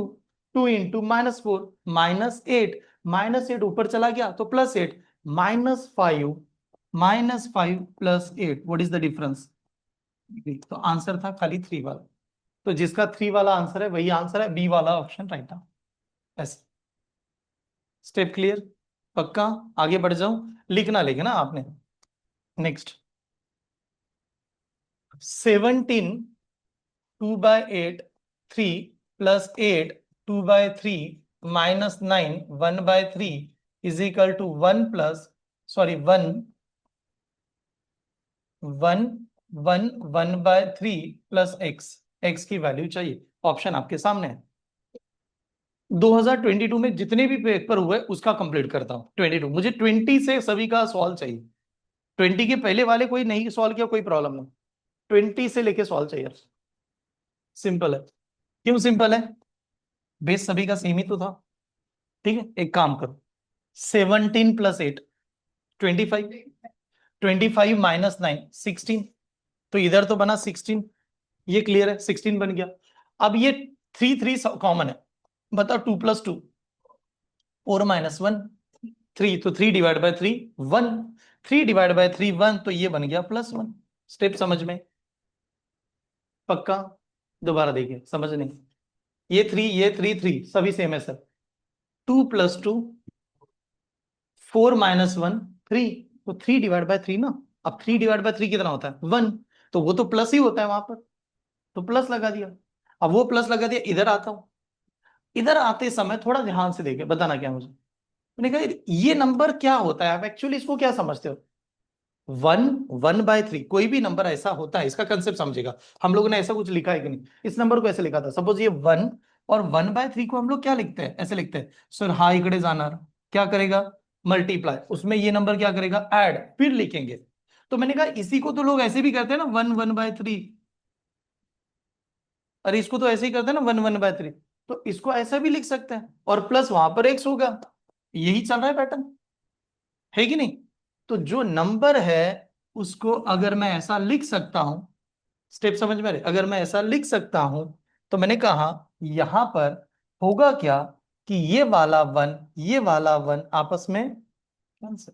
2 इंटू -4 -8, -8 ऊपर चला गया तो +8, -5, -5 +8, व्हाट इज द डिफरेंस? तो आंसर था खाली 3 वाला। तो जिसका 3 वाला आंसर है वही आंसर है, बी वाला ऑप्शन राइट था। ऐसे स्टेप क्लियर? पक्का? आगे बढ़ जाऊं? लिखना लेकिन ना आपने। Next, 17 2/8 3 +8 2/3 -9 1/3 is equal to 1 plus, sorry 1 1 1 1/3 plus x की वैल्यू चाहिए। ऑप्शन आपके सामने है। 2022 में जितने भी पेपर हुए उसका कंप्लीट करता हूं। 22 मुझे 20 से सभी का सॉल्व चाहिए। 20 के पहले वाले कोई नहीं सॉल्व किया कोई प्रॉब्लम नहीं, 20 से लेके सॉल्व चाहिए। सिंपल है। क्यों सिंपल है? बेस सभी का सेम ही तो था। ठीक है, एक काम करो, 17 + 8 25, 25 -9 16, तो इधर तो बना 16। ये क्लियर है, 16 बन गया। अब ये 3 3 कॉमन है, बताओ 2 + 2 4 -1 3, तो 3/3 1, 3/3 1, तो ये बन गया +1। स्टेप समझ में? पक्का? दोबारा देखिए, समझ नहीं। ये 3 ये 3 3 सभी सेम है सर। 2 + 2 4 -1 3, तो 3/3 ना। अब 3/3 कितना होता है? 1, तो वो तो प्लस ही होता है वहां पर, तो प्लस लगा दिया। अब वो प्लस लगा दिया, इधर आता हूं। इधर आते समय थोड़ा ध्यान से देखे, बताना क्या मुझे। मैंने कहा ये नंबर क्या होता है, आप एक्चुअली इसको क्या समझते हो? 1/3 कोई भी नंबर ऐसा होता है, इसका कंसेप्ट समझेगा। हम लोगों ने ऐसा कुछ लिखा है कि नहीं, इस नंबर को ऐसे लिखा था, सपोज ये 1, और 1/3 को हम लोग क्या लिखते हैं, ऐसे लिखते हैं सर, हा इकडे जाणार, क्या करेगा, मल्टीप्लाई, उसमें ये नंबर क्या करेगा, ऐड, फिर लिखेंगे। तो मैंने कहा इसी को तो लोग ऐसे भी करते हैं ना, 1/3। अरे इसको तो ऐसे ही करते हैं ना, 1/3। तो इसको ऐसा भी लिख सकते हैं, और प्लस वहां पर एक्स होगा। यही चल रहा है पैटर्न, है कि नहीं? तो जो नंबर है उसको अगर मैं ऐसा लिख सकता हूं, स्टेप समझ में आ रहे, अगर मैं ऐसा लिख सकता हूं, तो मैंने कहा यहां पर होगा क्या, कि ये वाला 1, ये वाला 1 आपस में कैंसिल।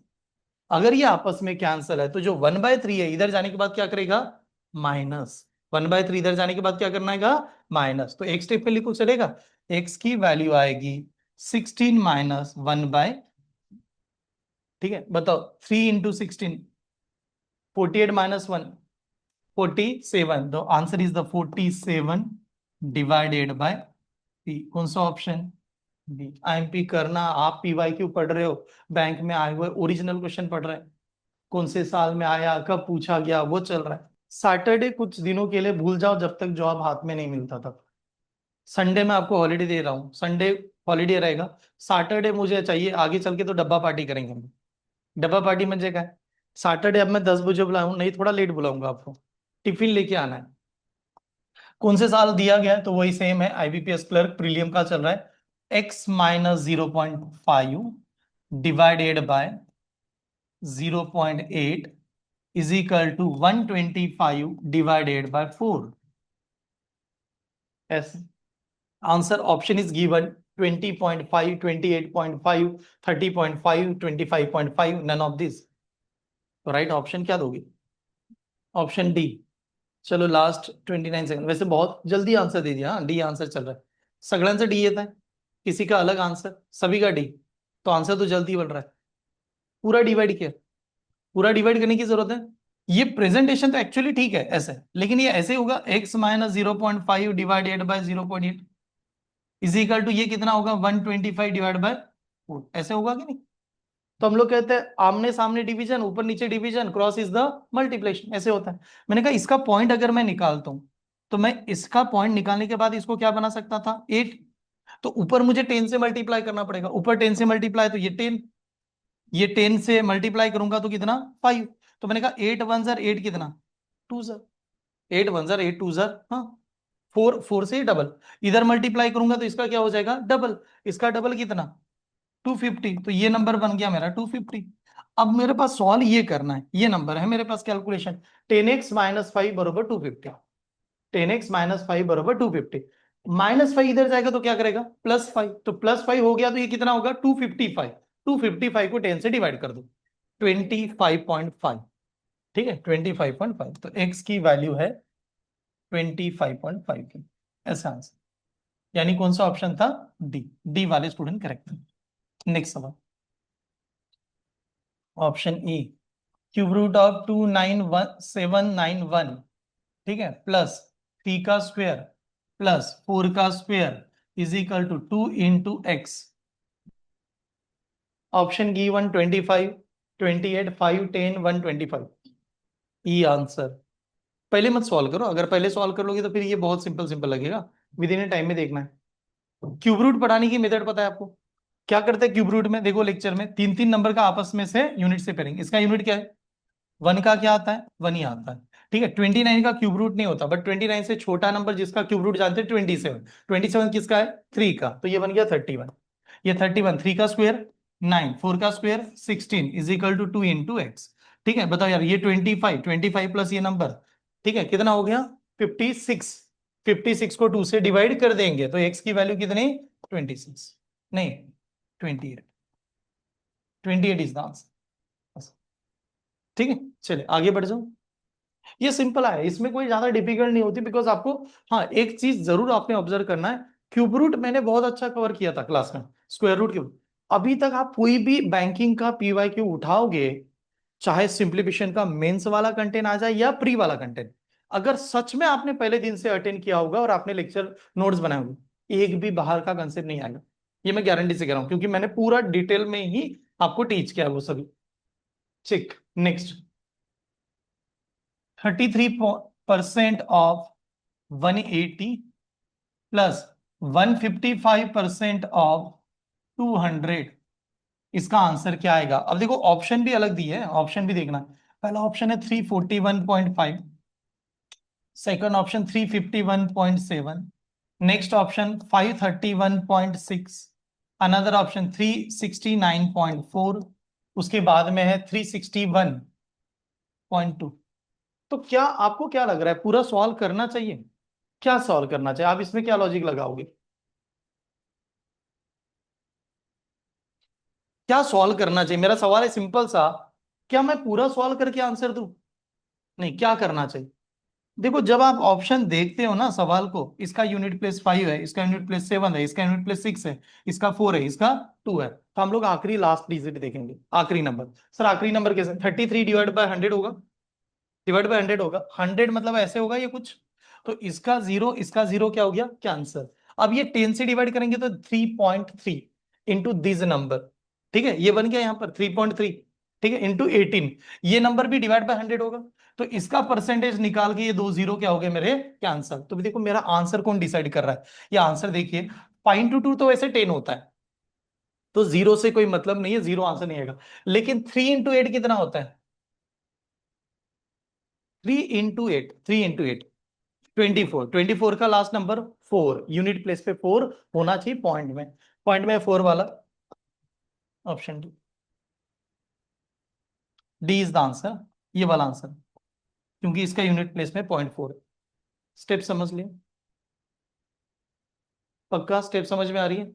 अगर ये आपस में कैंसिल है, तो जो 1/3 है इधर जाने के बाद क्या करेगा, माइनस। 1/3 इधर जाने के बाद क्या करना है, माइनस। तो एक स्टेप में लिखो, चलेगा। एक्स की वैल्यू आएगी 16 माइनस 1/, ठीक है, बताओ 3 × 16, 48 minus 1, 47। The answer is the 47 divided by P. कौन सा ऑप्शन, बी। आईएमपी करना, आप पीवाई क्यू पढ़ रहे हो, बैंक में आए हुए ओरिजिनल क्वेश्चन पढ़ रहे हैं, कौन से साल में आया, कब पूछा गया, वो चल रहा है। सैटरडे कुछ दिनों के लिए भूल जाओ, जब तक जॉब हाथ में नहीं मिलता तब। संडे में आपको हॉलीडे दे रहा हूँ, संडे हॉलीडे रहेगा। सैटरडे मुझे चाहिए, आगे चल के तो डब्बा पार्टी करेंगे हम। डब्बा पार्टी म्हणजे काय, सैटरडे अब मैं 10 बजे बुलाऊं, नहीं थोड़ा लेट बुलाऊंगा आपको, टिफिन लेके आना है। कौन से साल दिया गया है, तो वही सेम है, आईबीपीएस क्लर्क प्रीलियम का चल रहा है। x - 0.5 divided by 0.8 is equal to 125 divided by 4। ऐसे answer option is given, 20.5, 28.5, 30.5, 25.5, none of this. तो राइट ऑप्शन क्या दोगे, ऑप्शन डी। चलो लास्ट 29 सेकंड, वैसे बहुत जल्दी आंसर दे दिया, हाँ डी आंसर चल रहा है। सगळ्यांचा डी येत है, किसी का अलग आंसर, सभी का डी। तो आंसर तो जल्दी बन रहा है। पूरा डिवाइड किया, पूरा डिवाइड करने की जरूरत है। ये प्रेजेंटेशन तो एक्चुअली ठीक है ऐसे, लेकिन ये ऐसे होगा, x - 0.5 divided by 0.8 is equal to, ये कितना होगा, 125 डिवाइड बाय 4, ऐसे होगा कि नहीं? तो हम लोग कहते हैं आमने सामने डिवीजन, ऊपर नीचे division, cross is the multiplication, ऐसे होता है। मैंने कहा इसका पॉइंट अगर मैं निकालता हूं, तो मैं इसका पॉइंट निकालने के बाद इसको क्या बना सकता था, 8। तो ऊपर मुझे 10 से मल्टीप्लाई करना पड़ेगा, ऊपर 10 से मल्टीप्लाई, तो ये 10, ये 10 से मल्टीप्लाई करूंगा तो कितना, 5। तो मैंने कहा 8 × 1 = 8, कितना, 2 8 × 1 = 8, 2 हाँ, 4 से डबल। इधर मल्टीप्लाई करूंगा तो इसका क्या हो जाएगा, डबल। इसका डबल कितना, 250। तो ये नंबर बन गया मेरा 250। अब मेरे पास सॉल्व ये करना है, ये नंबर है मेरे पास, कैलकुलेशन 10x - 5 बरोबर 250, 10x - 5 बरोबर 250। -5 इधर जाएगा तो क्या करेगा, +5, तो +5 हो गया, तो ये कितना होगा, 255। 255 को 10 से डिवाइड कर दो, 25.5, ठीक है, 25.5। तो x की वैल्यू है 25.5 की, ऐसा आंसर। यानी कौन सा ऑप्शन था, डी। डी वाले स्टूडेंट करेक्ट थे। नेक्स्ट सवाल, option A, cube root of 29791, ठीक है, +3 का स्क्वायर +4 का square is equal to 2 × x। Option given 25, 28, 5, 10, 125। E answer. पहले मत सॉल्व करो, अगर पहले सॉल्व कर लोगे तो फिर ये बहुत सिंपल सिंपल लगेगा, विद इन टाइम में देखना है। क्यूब रूट पढ़ाने की मेथड पता है आपको, क्या करते हैं क्यूब रूट में, देखो लेक्चर में 3 3 नंबर का आपस में से यूनिट से पेयरिंग। इसका यूनिट क्या है, 1 का क्या आता है, 1 ही आता है, ठीक है। 29 का क्यूब रूट नहीं होता, बट 29 से छोटा नंबर जिसका क्यूब रूट जानते हैं 27। 27 किसका है, 3 का, तो ये बन गया 31। ये 31, 3 का स्क्वायर 9, 4 का square 16 is equal to 2 × x, ठीक है। बताओ यार, ये 25, 25 प्लस ये नंबर, ठीक है, कितना हो गया, 56। 56 को 2 से डिवाइड कर देंगे तो x की वैल्यू कितनी, 26, नहीं 28, 28 इज द आंसर, ठीक है। चलिए आगे बढ़ जाओ। ये सिंपल है, इसमें कोई ज्यादा डिफिकल्ट नहीं होती, बिकॉज आपको, हाँ एक चीज जरूर आपने ऑब्जर्व करना है, क्यूब रूट मैंने बहुत अच्छा कवर किया था क्लास में, स्क्वायर रूट क्यूब। अभी तक आप कोई भी बैंकिंग का पीवाईक्यू उठाओगे, चाहे सिंप्लीफिकेशन का मेंस वाला कंटेंट आ जाए या प्री वाला कंटेंट, अगर सच में आपने पहले दिन से अटेंड किया होगा और आपने लेक्चर नोट्स बनाए होंगे, एक भी बाहर का कंसेप्ट नहीं आएगा। ये मैं गारंटी से कह रहा हूं, क्योंकि मैंने पूरा डिटेल में ही आपको टीच किया है वो सभी। Check next. 33% of 180 plus 155% of 200, इसका आंसर क्या आएगा? अब देखो ऑप्शन भी अलग दिए है, ऑप्शन भी देखना। पहला ऑप्शन है 341.5, second option 351.7, next option 531.6, another option 369.4, उसके बाद में है 361.2। तो क्या आपको क्या लग रहा है, पूरा सॉल्व करना चाहिए? क्या सॉल्व करना चाहिए, आप इसमें क्या लॉजिक लगाओगे? क्या सॉल्व करना चाहिए, मेरा सवाल है सिंपल सा। क्या मैं पूरा सॉल्व करके आंसर दूं? नहीं, क्या करना चाहिए? देखो जब आप ऑप्शन देखते हो ना सवाल को, इसका यूनिट प्लेस 5 है, इसका यूनिट प्लेस 7 है, इसका यूनिट प्लेस 6 है, इसका 4 है, इसका 2 है, तो हम लोग आखिरी लास्ट डिजिट देखेंगे, आखिरी नंबर। सर आखिरी नंबर कैसे? 33 डिवाइड बाय 100 होगा, डिवाइड बाय 100 होगा, 100 मतलब ऐसे होगा ये कुछ। तो इसका जीरो, इसका जीरो क्या हो गया? कैंसर। अब ये 10 से डिवाइड करेंगे तो 3.3 इंटू दिस नंबर, ठीक है, ये बन गया यहाँ पर 3.3, ठीक है, इंटू 18, ये नंबर भी डिवाइड बाय 100 होगा। तो इसका परसेंटेज निकाल के ये दो जीरो क्या हो गए मेरे? कैंसर। तो देखो मेरा आंसर कौन डिसाइड कर रहा है? ये आंसर देखिए, 5 into 2 तो वैसे 10 होता है, तो जीरो से कोई मतलब नहीं है, जीरो आंसर नहीं आएगा। लेकिन 3 into 8 कितना होता है? 3 into 8, 3 into 8 24, 24 का लास्ट नंबर 4, यूनिट प्लेस पे 4 होना चाहिए पॉइंट में, पॉइंट में 4 वाला, option D. D is the answer, ये वाला आंसर, क्योंकि इसका यूनिट प्लेस में 0.4 है। स्टेप समझ लिया? पक्का स्टेप समझ में आ रही है?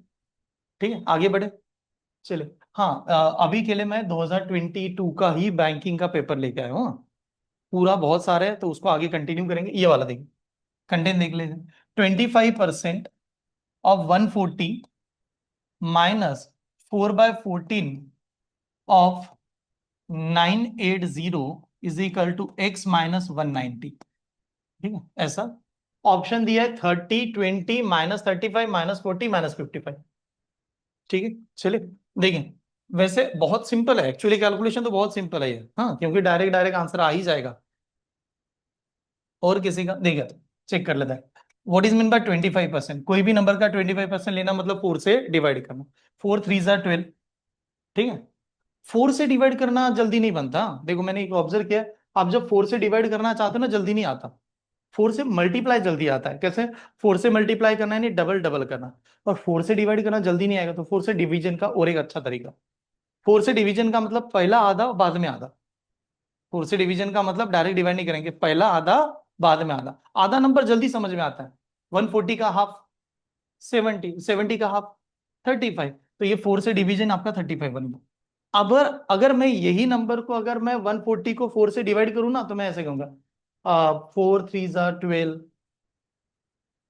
ठीक है, आगे बढ़े। चले, हाँ, अभी के लिए मैं 2022 का ही बैंकिंग का पेपर लेके आया हूँ, पूरा बहुत सारे है, तो उसको आगे कंटिन्यू करेंगे। ये वाला देखिए, कंटेंट देख लीजिए। 25% of 140 minus 4/14 of 980 is equal to x minus 190, ठीक है, ऐसा ऑप्शन दिया है। 30, 20, -35, -40, -55, ठीक है। चलिए देखें, वैसे बहुत सिंपल है एक्चुअली, कैलकुलेशन तो बहुत सिंपल है ये, हाँ, क्योंकि डायरेक्ट डायरेक्ट आंसर आ ही जाएगा। और किसी का देगा, चेक कर लेता है। What is mean by 25%? कोई भी नंबर का 25% लेना मतलब 4 से डिवाइड करना। 4 3 12, ठीक है। 4 से डिवाइड करना जल्दी नहीं बनता, देखो मैंने एक ऑब्जर्व किया, आप जब 4 से डिवाइड करना चाहते हो ना, जल्दी नहीं आता। 4 से मल्टीप्लाई जल्दी आता है, कैसे? 4 से मल्टीप्लाई करना है नहीं, डबल डबल करना। और 4 से डिवाइड करना जल्दी नहीं आएगा, तो 4 से डिवीजन का और एक अच्छा तरीका। 4 से डिवीजन का मतलब पहला आधा बाद में आधा। 4 से डिवीजन का मतलब डायरेक्ट डिवाइड नहीं करेंगे, पहला आधा बाद में आधा। आधा नंबर जल्दी समझ में आता है। 140 का हाफ 70, 70 का हाफ 35, तो ये 4 से डिवीजन आपका 35 बन गया। अब अगर मैं यही नंबर को, अगर मैं 140 को 4 से डिवाइड करूं ना, तो मैं ऐसे कहूंगा 4 3 12,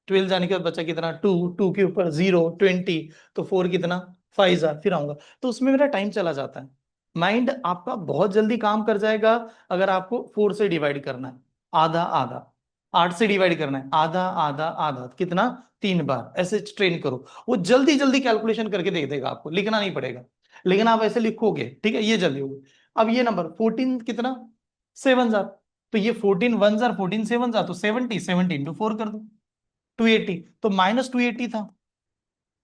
12 जाने के बाद बचा कितना? 2, 2 के ऊपर 0, 20, तो 4 कितना? 5 फिर आऊंगा। तो उसमें मेरा टाइम चला जाता है, माइंड आपका बहुत जल्दी काम कर जाएगा। अगर आपको 4 से डिवाइड करना है, आधा आधा, 8 से डिवाइड करना है, आधा आधा आधा, कितना? 3 बार, ऐसे ट्रेन करो, वो जल्दी जल्दी कैलकुलेशन करके दे देगा, आपको लिखना नहीं पड़ेगा। लेकिन आप ऐसे लिखोगे, ठीक है, ये जल्दी होगी। अब ये नंबर 14 कितना? 7 जार, तो ये 14 1 जार, 14 7 जार, तो 70, 70 इंटू 4 कर दो, 280, तो -280 था।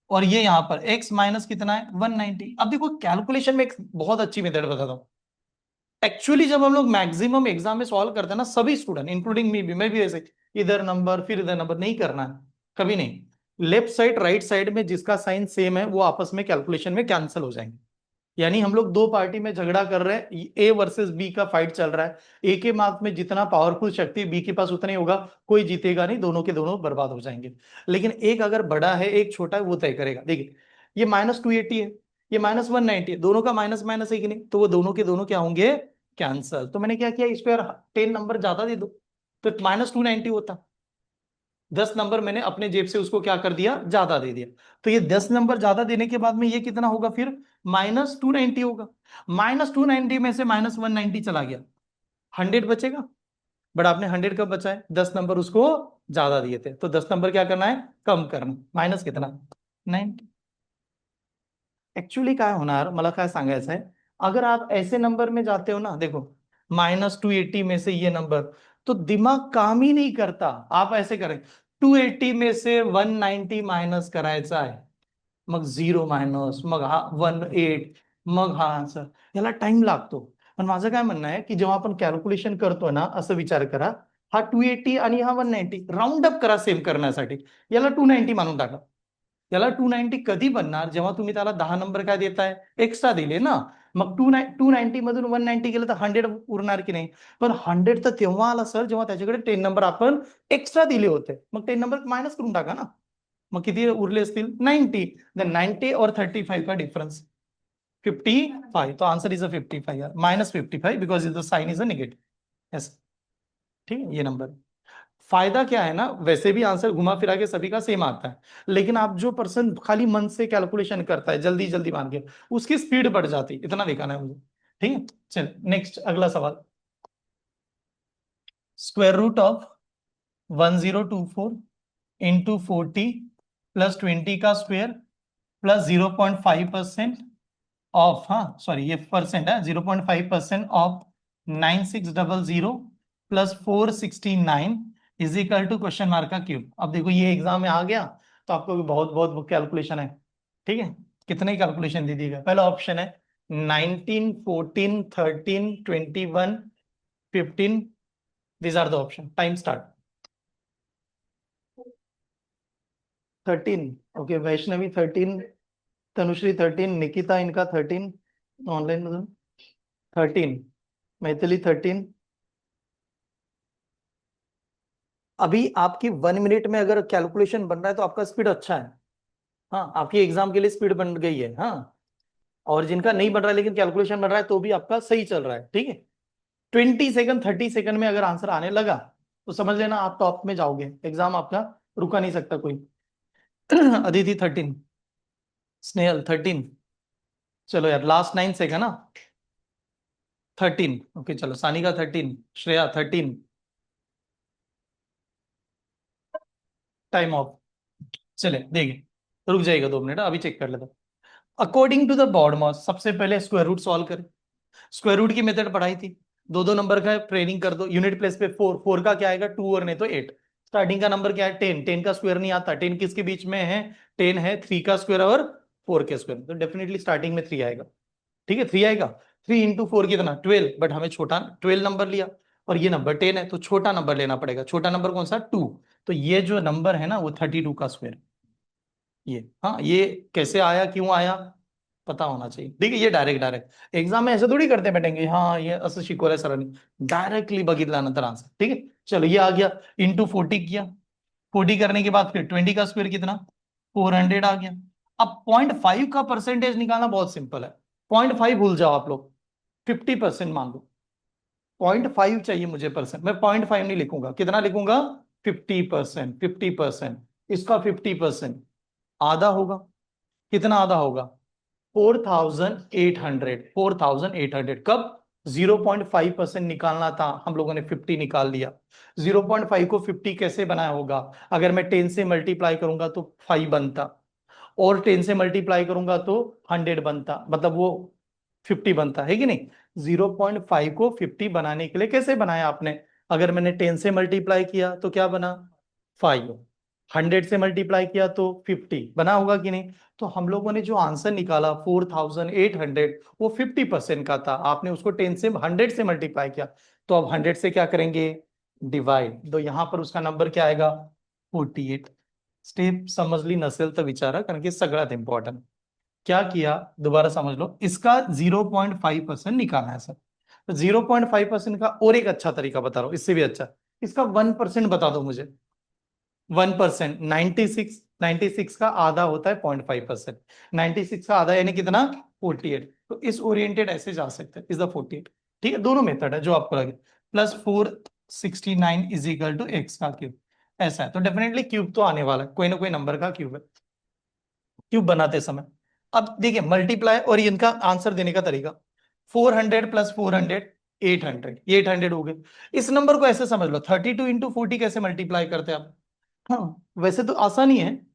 और ये यहां पर x माइनस कितना है? 190। अब देखो कैलकुलेशन में एक बहुत अच्छी मेथड बताता हूं। एक्चुअली जब हम लोग मैक्सिमम एग्जाम में सॉल्व करते हैं ना, सभी स्टूडेंट इंक्लूडिंग मी भी, मैं भी ऐसे इधर नंबर फिर इधर नंबर नहीं करना है, कभी नहीं। लेफ्ट साइड राइट साइड में जिसका साइन सेम है, वो आपस में कैलकुलेशन में कैंसिल हो जाएंगे। यानी हम लोग दो पार्टी में झगड़ा कर रहे हैं, ए वर्सेस बी का फाइट चल रहा है। ए के मार्क में जितना पावरफुल शक्ति बी के पास उतना ही होगा, कोई जीतेगा नहीं, दोनों के दोनों बर्बाद हो जाएंगे। लेकिन एक अगर बड़ा है एक छोटा है, वो तय करेगा। देखिए ये -280 है, ये -190 है, दोनों का माइनस माइनस है कि नहीं, तो वो दोनों के दोनों क्या होंगे? कैंसल। तो मैंने क्या किया, इस पे 10 नंबर ज्यादा दे दो, तो -290 होता। 10 नंबर मैंने अपने जेब से उसको क्या कर दिया, ज्यादा दे दिया। तो ये 10 नंबर ज्यादा देने के बाद में ये कितना होगा फिर, -290 होगा। -290 में से -190 चला गया, 100 बचेगा। बट आपने 100 कब बचाए, 10 नंबर उसको ज्यादा दिए थे, तो 10 नंबर क्या करना है, कम करना, माइनस कितना, 90। ऍक्च्युली काय होणार, मला काय सांगायचं आहे, अगर आप ऐसे नंबर में जाते हो ना, देखो -280 में से ये नंबर, तो दिमाग काम ही नहीं करता। आप ऐसे करें, 280 में से 190 मायनस करायचा आहे, मग 0 मायनस, मग हा 18, मग हा आन्सर, याला टाइम लागतो। पण माझं काय म्हणणं आहे की जेव्हा आपण कॅल्क्युलेशन करतो ना, असं विचार करा, हा 280 आणि हा 190 राऊंड अप करा सेम करण्यासाठी, याला 290 मानून टाका। याला 290 कधी बनणार, जेव्हा तुम्ही त्याला 10 नंबर काय देताय, एक्स्ट्रा दिले ना। मग 290 मधून 190 गेलं तर 100 उरणार की नाही, पण 100 तर तेव्हा आला सर जेव्हा त्याच्याकडे 10 नंबर आपण एक्स्ट्रा दिले होते, मग 10 नंबर मायनस करून टाका ना, मग किती उरले असतील, 90। देन 90 और 35 का डिफरेंस 55, तो आंसर इज अ 55 यार, -55 because is the sign is a negative. Yes, ठीक है, ये नंबर। फायदा क्या है ना, वैसे भी आंसर घुमा फिरा के सभी का सेम आता है, लेकिन आप जो पर्सन खाली मन से कैलकुलेशन करता है जल्दी जल्दी मान के, उसकी स्पीड बढ़ जाती है, इतना दिखाना है मुझे। ठीक है, चल नेक्स्ट अगला सवाल। Square root of 1024 into 40 plus 20 का स्क्वायर प्लस 0.5% ऑफ, हाँ सॉरी ये परसेंट है, 0.5% of 9600 plus 469 is equal to question mark का क्यूब। अब देखो ये एग्जाम में आ गया तो आपको भी बहुत बहुत कैलकुलेशन है। ठीक है, कितने कैलकुलेशन दे दिएगा, पहला ऑप्शन है 19, 14, 13, 21, 15, these are the option. Time start. 13, okay, Vaishnavi 13, Tanushree 13, Nikita इनका 13 ऑनलाइन मधून 13, मैथिली 13। अभी आपकी 1 मिनट में अगर कैलकुलेशन बन रहा है तो आपका स्पीड अच्छा है। हाँ, आपकी एग्जाम के लिए स्पीड बन गई है। हाँ, और जिनका नहीं बन रहा है लेकिन कैलकुलेशन बन रहा है तो भी आपका सही चल रहा है। ठीक है, 20 सेकंड 30 सेकंड में अगर आंसर आने लगा तो समझ लेना आप टॉप में जाओगे, एग्जाम आपका रुका नहीं सकता कोई। अदिति 13, स्नेहल 13, चलो यार लास्ट 9 सेकंड ना, 13, ओके चलो, सानिका 13, श्रेया 13, टाइम ऑफ। चले देखिए, रुक जाएगा 2 मिनट, अभी चेक कर लेता। According to the BODMAS, सबसे पहले स्क्वायर रूट सॉल्व करें। स्क्वायर रूट की मेथड पढ़ाई थी, दो दो नंबर का ट्रेनिंग कर दो, यूनिट प्लेस पे 4, 4 का क्या आएगा 2 और नहीं तो 8। स्टार्टिंग का नंबर क्या है 10, 10 का स्क्वायर नहीं आता, 10 किसके बीच में है, 10 है 3 का स्क्वायर और 4 के स्क्वायर, तो डेफिनेटली स्टार्टिंग में 3 आएगा। ठीक है, 3 आएगा। 3 इंटू 4 कितना 12, बट हमें छोटा 12 नंबर लिया, और ये नंबर 10 है तो छोटा नंबर लेना पड़ेगा। छोटा नंबर कौन सा, 2, तो ये जो नंबर है ना वो 32 का स्क्वायर। ये, हाँ ये कैसे आया क्यों आया पता होना चाहिए। ठीक है, ये डायरेक्ट डायरेक्ट एग्जाम में ऐसे थोड़ी करते बैठेंगे, हाँ ये असं शिकवलंय सरांनी, डायरेक्टली बघितल्यानंतर आंसर। ठीक है, चलो ये आ गया, इंटू 40 किया, 40 करने के बाद फिर 20 का स्क्वायर कितना, 400 आ गया। अब 0.5 का परसेंटेज निकालना बहुत सिंपल है, 0.5 भूल जाओ आप लोग, 50% मान लो। 0.5 चाहिए मुझे परसेंट, मैं 0.5 नहीं लिखूंगा, कितना लिखूंगा, 50%, 50%, इसका 50% आधा होगा, कितना आधा होगा, 4800, 4800 कब, 0.5% निकालना था, हम लोगों ने 50 निकाल लिया। 0.5 को 50 कैसे बनाया होगा, अगर मैं 10 से मल्टीप्लाई करूंगा तो 5 बनता, और 10 से मल्टीप्लाई करूंगा तो 100 बनता, मतलब वो 50 बनता है कि नहीं। 0.5 को 50 बनाने के लिए कैसे बनाया आपने, अगर मैंने 10 से मल्टीप्लाई किया तो क्या बना 5, 100 से मल्टीप्लाई किया तो 50 बना होगा कि नहीं। तो हम लोगों ने जो आंसर निकाला 4800, वो 50% का था, आपने उसको 10 से 100 से मल्टीप्लाई किया, तो अब 100 से क्या करेंगे, डिवाइड, तो यहां पर उसका नंबर क्या आएगा 48। स्टेप समजली नसेल तर विचारा, कारण की सगळ्यात इंपॉर्टंट। क्या किया, दोबारा समझ लो, इसका 0.5% निकालना है सर। तो 0.5% का और एक अच्छा तरीका बता रहा हूं, इससे भी अच्छा, इसका 1% बता दो मुझे। 1%, 96 का आधा होता है 0.5%, 96 का आधा यानी कितना 48, तो इस ओरिएंटेड ऐसे जा सकते हैं, इज द 48। ठीक है, दोनों मेथड है जो आपको लगे। +469 इज इक्वल टू एक्स का क्यूब, ऐसा है तो डेफिनेटली क्यूब तो आने वाला है, कोई ना कोई नंबर का क्यूब है क्यूब बनाते समय। अब देखिए मल्टीप्लाई और इनका आंसर देने का तरीका, 400 प्लस 400 800, ये 800 हो गए। इस नंबर को ऐसे समझ लो 32 × 40 कैसे मल्टीप्लाई करते हैं आप। हाँ वैसे तो आसान ही है,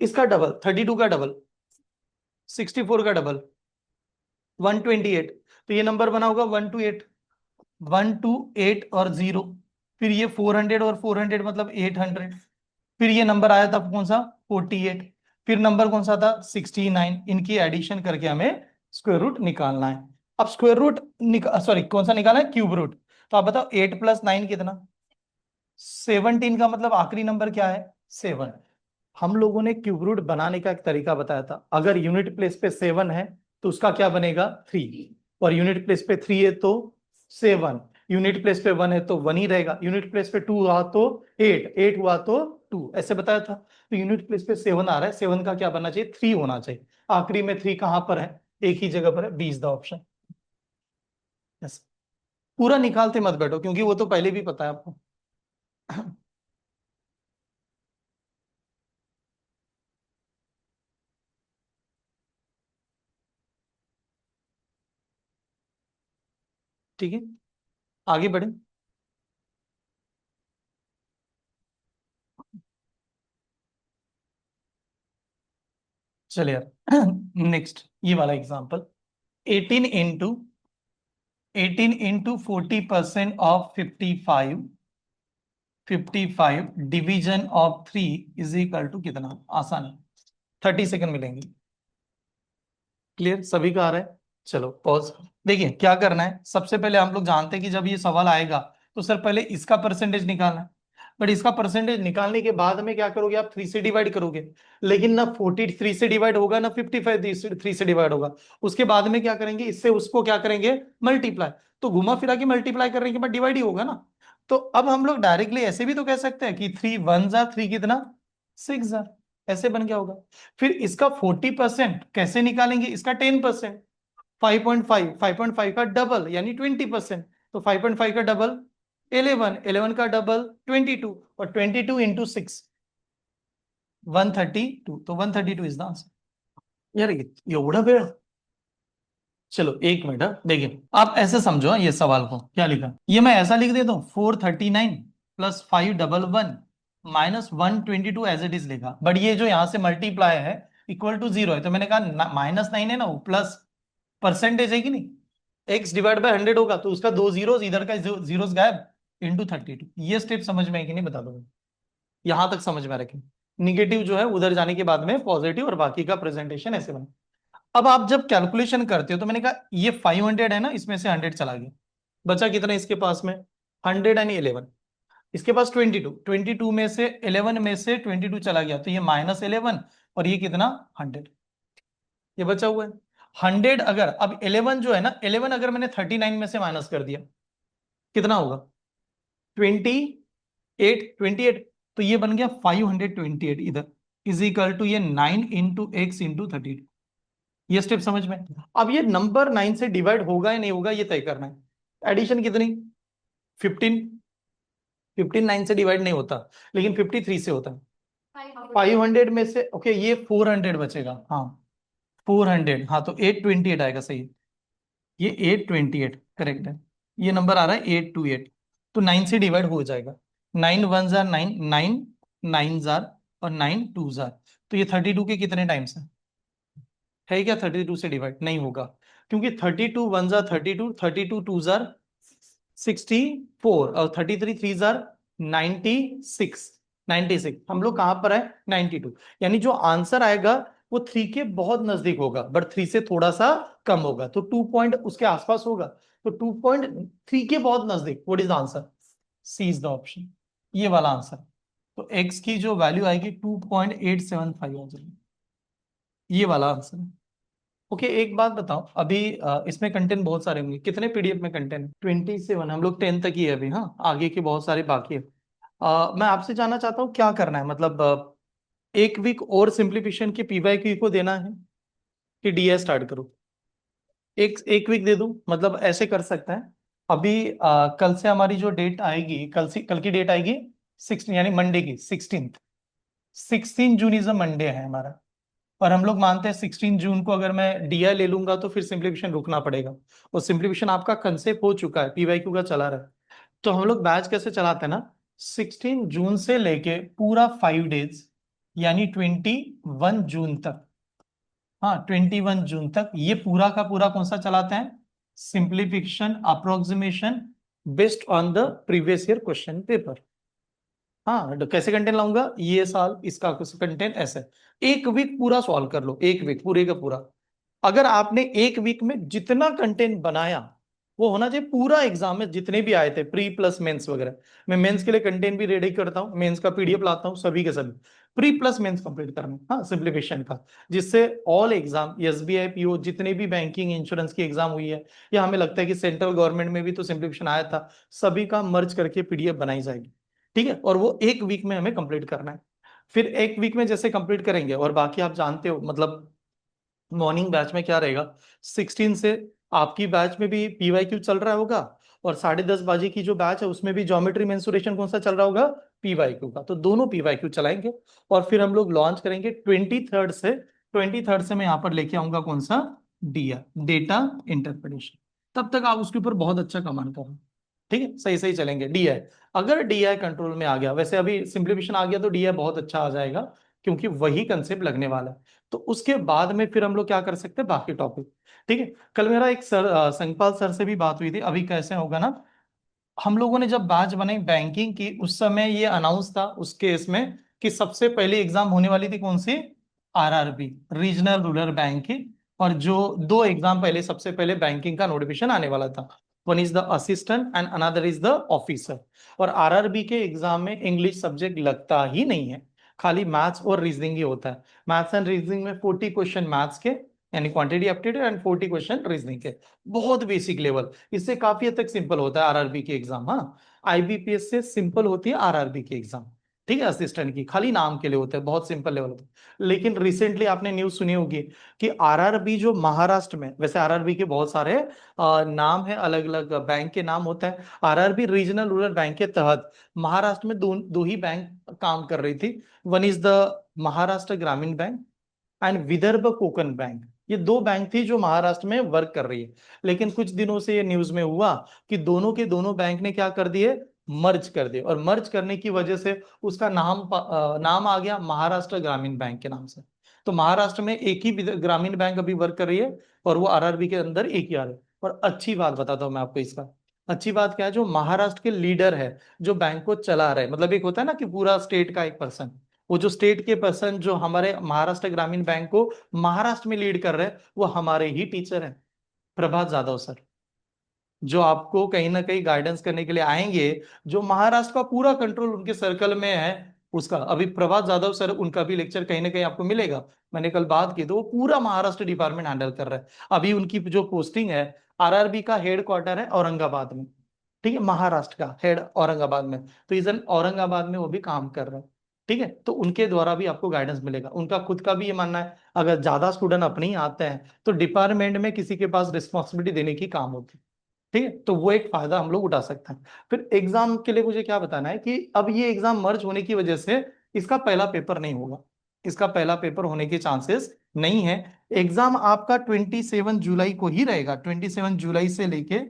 इसका डबल 32 का डबल 64 का डबल 128, तो ये नंबर बना होगा 128, 128 और 0, फिर ये 400 और 400 मतलब 800, फिर ये नंबर आया था कौन सा 48, फिर नंबर कौन सा था 69, इनकी एडिशन करके हमें स्क्वायर रूट निकालना है। अब स्क्वायर रूट सॉरी कौन सा निकालना है क्यूब रूट, तो आप बताओ 8 + 9 कितना 17 का मतलब आखिरी नंबर क्या है 7। हम लोगों ने क्यूब रूट बनाने का एक तरीका बताया था, अगर यूनिट प्लेस पे 7 है तो उसका क्या बनेगा 3, और यूनिट प्लेस पे 3 है तो 7, यूनिट प्लेस पे 1 है तो 1 ही रहेगा, यूनिट प्लेस पे 2 हुआ तो 8, 8 हुआ तो 2, ऐसे बताया था। तो यूनिट प्लेस पे 7 आ रहा है, 7 का क्या बनना चाहिए 3 होना चाहिए, आखिरी में 3 कहां पर है एक ही जगह पर है, 20 द ऑप्शन। यस, पूरा निकालते मत बैठो क्योंकि वो तो पहले भी पता है आपको। ठीक है आगे बढ़े। चलिए यार नेक्स्ट ये वाला example, 18 into 40% of 55, 55 division of 3 is equal to कितना, आसान है 30 सेकंड मिलेंगे। क्लियर सभी का आ रहा है, चलो पॉज। देखिए क्या करना है, सबसे पहले हम लोग जानते हैं कि जब ये सवाल आएगा तो सर पहले इसका परसेंटेज निकालना है, बट इसका परसेंटेज निकालने के बाद में क्या करोगे आप 3 से डिवाइड करोगे, लेकिन ना 43 से डिवाइड होगा ना 55 3 से डिवाइड होगा, उसके बाद में क्या करेंगे इससे उसको क्या करेंगे मल्टीप्लाई, तो घुमा फिरा के मल्टीप्लाई करने के बाद डिवाइड ही होगा ना। तो अब हम लोग डायरेक्टली ऐसे भी तो कह सकते हैं कि 3 1 जार 3 कितना 6 जार, ऐसे बन गया होगा। फिर इसका 40% कैसे निकालेंगे, इसका 10%, 5.5, 5.5 का डबल यानी 20%, तो 5.5 का डबल 11, 11 का डबल 22, और 22 × 6 132, तो 132 इज द आंसर। यार एवढा वेळ, चलो एक मिनट देखिए आप ऐसे समझो ये सवाल को क्या लिखा, ये मैं ऐसा लिख देता हूँ 439 प्लस 511 -122 एज इट इज लिखा, बट ये जो यहाँ से मल्टीप्लाई है इक्वल टू 0 है, तो मैंने कहा -9 है ना वो प्लस परसेंटेज है कि नहीं, x डिवाइड बाय 100 होगा तो उसका दो जीरोस इधर का जीरोस गायब इंटू 32, ये स्टेप समझ में है कि नहीं बता दो, यहां तक समझ में रखें। निगेटिव जो है उधर जाने के बाद में पॉजिटिव और बाकी का प्रेजेंटेशन ऐसे बना। अब आप जब कैलकुलेशन करते हो तो मैंने कहा ये 500 है ना, इसमें से 100 चला गया, बचा कितना इसके पास में 111, इसके पास 22, 22 में से 11 में से 22 चला गया तो ये -11, और ये कितना 100, ये बचा हुआ है 100। अगर अब 11 जो है ना 11 अगर मैंने 39 में से माइनस कर दिया कितना होगा 28, तो ये बन गया 528 इधर इज इक्वल टू ये 9 × x × 32, ये स्टेप समझ में। अब ये नंबर 9 से डिवाइड होगा या नहीं होगा ये तय करना है। एडिशन कितनी 15, 15 9 से डिवाइड नहीं होता लेकिन 53 से होता है, 500 में से ओके ये 400 बचेगा, हाँ 400, हाँ तो 828 आएगा सही, ये 828 करेक्ट है, ये नंबर आ रहा है 828, तो 9 से डिवाइड हो जाएगा, 9 1 जार 9, 9 9 जार और 9 2 जार, तो ये 32 के कितने टाइम्स है क्या 32 से डिवाइड नहीं होगा, क्योंकि 32 1 जार 32, 32 2 जार 64, और 33 3 जार 96, 96 हम लोग कहां पर है 92, यानी जो आंसर आएगा वो 3 के बहुत नजदीक होगा बट 3 से थोड़ा सा कम होगा, तो 2 पॉइंट उसके आसपास होगा, तो 2.3 के बहुत नजदीक, what is the answer, C is the option, ये वाला आंसर। तो x की जो वैल्यू आएगी 2.875 आ जाएगी, ये वाला आंसर है। ओके एक बात बताओ अभी इसमें कंटेंट बहुत सारे होंगे, कितने पीडीएफ में कंटेंट है 27, हम लोग 10 तक ही है अभी, हाँ आगे के बहुत सारे बाकी है। मैं आपसे जानना चाहता हूँ क्या करना है, मतलब एक वीक और सिंप्लीफिकेशन के पीवाईक्यू को देना है कि डीएस स्टार्ट करो, एक एक वीक दे दूं, मतलब ऐसे कर सकते हैं। अभी कल से हमारी जो डेट आएगी, कल की डेट आएगी 16 यानी मंडे की 16 जून इज अ मंडे है हमारा। और हम लोग मानते हैं 16 जून को अगर मैं डीआई ले लूंगा तो फिर सिंप्लीफिकेशन रुकना पड़ेगा। और सिंप्लीफिकेशन आपका कंसेप्ट हो चुका है, पीवाईक्यू का चला रहा है। तो हम लोग बैच कैसे चलाते हैं ना, 16 जून से लेके पूरा 5 डेज यानी 21 जून तक। हाँ, 21 जून तक ये पूरा का पूरा कौन सा चलाते हैं, simplification approximation based on the previous year question paper. हाँ, तो कैसे कंटेंट लाऊंगा, ये साल इसका कंटेंट ऐसे, एक वीक पूरा सॉल्व कर लो, एक वीक पूरे का पूरा। अगर आपने एक वीक में जितना कंटेंट बनाया वो होना चाहिए पूरा एग्जाम में जितने भी आए थे, प्री प्लस मेंस वगैरह। मैं मेंस के लिए कंटेंट भी रेडी करता हूँ, मेंस का पीडीएफ लाता हूँ, सभी के सभी प्री प्लस मेंस कंप्लीट करना, हाँ सिंप्लीफिकेशन का। जिससे ऑल एग्जाम एसबीआई पीओ जितने भी बैंकिंग इंश्योरेंस की एग्जाम हुई है, या हमें लगता है कि सेंट्रल गवर्नमेंट में भी तो सिंप्लीफिकेशन आया था, सभी का मर्ज करके पीडीएफ बनाई जाएगी। ठीक है, और वो एक वीक में हमें कंप्लीट करना है। फिर एक वीक में जैसे कंप्लीट करेंगे, और बाकी आप जानते हो मतलब मॉर्निंग बैच में क्या रहेगा, 16 से आपकी बैच में भी पीवाईक्यू चल रहा होगा, और 10:30 बजे की जो बैच है उसमें भी ज्योमेट्री मेंसुरेशन कौन सा चल रहा होगा, पीवाईक्यू का। तो दोनों पीवाईक्यू चलाएंगे। और फिर हम लोग लॉन्च करेंगे 23rd से मैं यहाँ पर लेके आऊंगा कौन सा, डीआई डेटा इंटरप्रिटेशन। तब तक आप उसके ऊपर बहुत अच्छा कमांड करो। ठीक है, सही सही चलेंगे डीआई। अगर डीआई कंट्रोल में आ गया, वैसे अभी सिंप्लीफिकेशन आ गया तो डीआई बहुत अच्छा आ जाएगा, क्योंकि वही कंसेप्ट लगने वाला है। तो उसके बाद में फिर हम लोग क्या कर सकते हैं, बाकी टॉपिक। ठीक है, कल मेरा एक सर संगपाल सर से भी बात हुई थी। अभी कैसे होगा ना, हम लोगों ने जब बैच बनाई बैंकिंग की, उस समय ये अनाउंस था उस केस में कि सबसे पहली एग्जाम होने वाली थी कौन सी, आरआरबी, रीजनल रूरल बैंक की। और जो दो एग्जाम पहले, सबसे पहले बैंकिंग का नोटिफिकेशन आने वाला था, one is the assistant and another is the officer. और आरआरबी के एग्जाम में इंग्लिश सब्जेक्ट लगता ही नहीं है, खाली मैथ्स और रीजनिंग ही होता है। मैथ्स एंड रीजनिंग में 40 क्वेश्चन मैथ्स के यानी quantity aptitude, and 40 question reasoning के, बहुत बेसिक लेवल। इससे काफी हद तक सिंपल होता है आरआरबी की एग्जाम। हाँ, आईबीपीएस से सिंपल होती है आरआरबी की एग्जाम। ठीक है, असिस्टेंट की खाली नाम के लिए होते हैं, बहुत सिंपल लेवल होता है। लेकिन रिसेंटली आपने न्यूज सुनी होगी कि आरआरबी जो महाराष्ट्र में, वैसे आरआरबी के बहुत सारे नाम है, अलग अलग बैंक के नाम होते हैं। आरआरबी रीजनल रूरल बैंक के तहत महाराष्ट्र में दो दो ही बैंक काम कर रही थी, वन इज द महाराष्ट्र ग्रामीण bank and Vidarbha Konkan bank. ये दो बैंक थी जो महाराष्ट्र में वर्क कर रही है। लेकिन कुछ दिनों से ये न्यूज में हुआ कि दोनों के दोनों बैंक ने क्या कर दिए, मर्ज कर दिए। और मर्ज करने की वजह से उसका नाम आ गया महाराष्ट्र ग्रामीण बैंक के नाम से। तो महाराष्ट्र में एक ही ग्रामीण बैंक अभी वर्क कर रही है, और वो आरआरबी के अंदर एक ही आ रहा है। और अच्छी बात बताता हूँ मैं आपको इसका, अच्छी बात क्या है, जो महाराष्ट्र के लीडर है, जो बैंक को चला रहे, मतलब एक होता है ना कि पूरा स्टेट का एक पर्सन, वो जो स्टेट के पर्सन जो हमारे महाराष्ट्र ग्रामीण बैंक को महाराष्ट्र में लीड कर रहे हैं, वो हमारे ही टीचर हैं, प्रभात जाधव सर, जो आपको कहीं ना कहीं गाइडेंस करने के लिए आएंगे। जो महाराष्ट्र का पूरा कंट्रोल उनके सर्कल में है, उसका अभी प्रभात जाधव सर, उनका भी लेक्चर कहीं ना कहीं आपको मिलेगा। मैंने कल बात की तो वो पूरा महाराष्ट्र डिपार्टमेंट हैंडल कर रहा है। अभी उनकी जो पोस्टिंग है, आरआरबी का हेड क्वार्टर है औरंगाबाद में। ठीक है, महाराष्ट्र का हेड औरंगाबाद में, तो इधर औरंगाबाद में वो भी काम कर रहे हैं। ठीक है, तो उनके द्वारा भी आपको गाइडेंस मिलेगा। उनका खुद का भी ये मानना है, अगर ज्यादा स्टूडेंट अपने ही आते हैं तो डिपार्टमेंट में किसी के पास रिस्पॉन्सिबिलिटी देने की काम होती है। ठीक है, तो वो एक फायदा हम लोग उठा सकते हैं। फिर एग्जाम के लिए मुझे क्या बताना है कि अब ये एग्जाम मर्ज होने की वजह से इसका पहला पेपर नहीं होगा, इसका पहला पेपर होने के चांसेस नहीं है। एग्जाम आपका 27 जुलाई को ही रहेगा, 27 जुलाई से लेके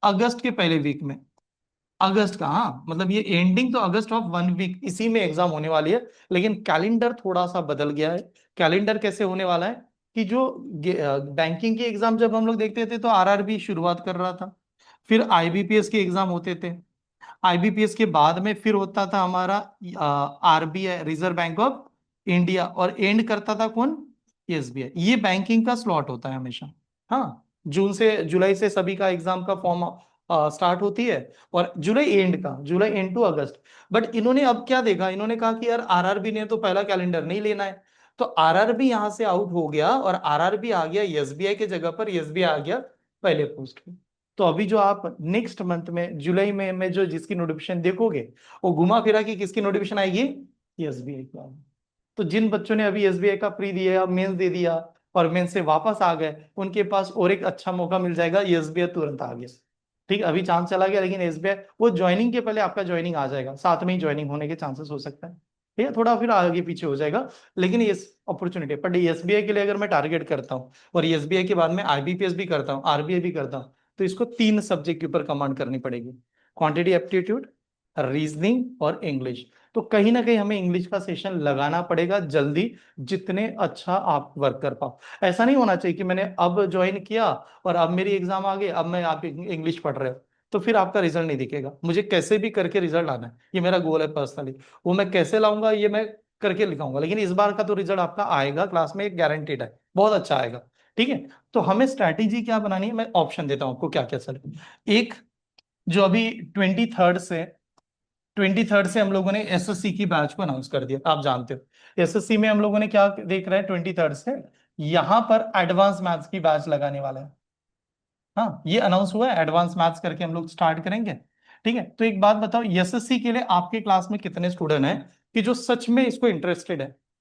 अगस्त के पहले वीक में, अगस्त का, हाँ मतलब ये एंडिंग तो अगस्त ऑफ 1 वीक इसी में एग्जाम होने वाली है। लेकिन कैलेंडर थोड़ा सा बदल गया है। कैलेंडर कैसे होने वाला है कि जो बैंकिंग के एग्जाम जब हम लोग देखते थे तो आरआरबी शुरुआत कर रहा था, फिर आईबीपीएस के एग्जाम होते थे, आईबीपीएस के बाद में फिर होता था हमारा RBI, reserve bank of India, और एंड करता था कौन, एसबीआई। ये बैंकिंग का स्लॉट होता है हमेशा। हाँ, जून से जुलाई से सभी का एग्जाम का फॉर्म स्टार्ट होती है, और जुलाई एंड का, जुलाई एंड टू अगस्त। बट इन्होंने अब क्या देखा, इन्होंने कहा कि यार आरआरबी ने तो पहला कैलेंडर नहीं लेना है, तो आरआरबी यहां से आउट हो गया और आरआरबी आ गया एसबीआई के जगह पर, एसबीआई आ गया पहले पोस्ट पे। तो अभी जो आप नेक्स्ट मंथ में जुलाई में जो जिसकी नोटिफिकेशन देखोगे, वो घुमा फिरा के किसकी नोटिफिकेशन आएगी, एसबीआई की आएगी। तो जिन बच्चों ने अभी एसबीआई का प्री दिया, मेंस दे दिया और मेंस से वापस आ गए, उनके पास और एक अच्छा मौका मिल जाएगा, एसबीआई तुरंत आ गया। ठीक है, अभी चांस चला गया, लेकिन एसबीआई वो ज्वाइनिंग के पहले आपका ज्वाइनिंग आ जाएगा, साथ में ही ज्वाइनिंग होने के चांसेस हो सकता है। ठीक है, थोड़ा फिर आगे पीछे हो जाएगा, लेकिन ये अपॉर्चुनिटी। पर एसबीआई के लिए अगर मैं टारगेट करता हूँ और एसबीआई के बाद में आईबीपीएस भी करता हूँ, आरबीआई भी करता हूँ, तो इसको 3 सब्जेक्ट के ऊपर कमांड करनी पड़ेगी, क्वांटिटी एप्टीट्यूड, रीजनिंग और इंग्लिश। तो कहीं ना कहीं हमें इंग्लिश का सेशन लगाना पड़ेगा जल्दी, जितने अच्छा आप वर्क कर पाओ। ऐसा नहीं होना चाहिए कि मैंने अब ज्वाइन किया और अब मेरी एग्जाम आ गई, अब मैं आप इंग्लिश पढ़ रहे हो, तो फिर आपका रिजल्ट नहीं दिखेगा। मुझे कैसे भी करके रिजल्ट आना है, ये मेरा गोल है पर्सनली। वो मैं कैसे लाऊंगा ये मैं करके लिखाऊंगा, लेकिन इस बार का तो रिजल्ट आपका आएगा क्लास में, एक गारंटेड है, बहुत अच्छा आएगा। ठीक है, तो हमें स्ट्रैटेजी क्या बनानी है, मैं ऑप्शन देता हूँ आपको क्या क्या चले। एक, जो अभी 23rd से हम लोगों ने एसएससी की बैच को अनाउंस कर दिया, आप जानते हो एसएससी में हम लोगों ने क्या देख रहे हैं, 23rd से यहाँ पर एडवांस मैथ्स की बैच लगाने वाला है। हाँ, ये अनाउंस हुआ है, एडवांस मैथ्स करके हम लोग स्टार्ट करेंगे। ठीक है, तो एक बात बताओ, एसएससी के लिए आपके क्लास में कितने स्टूडेंट हैं कि जो सच में इसको इंटरेस्टेड है?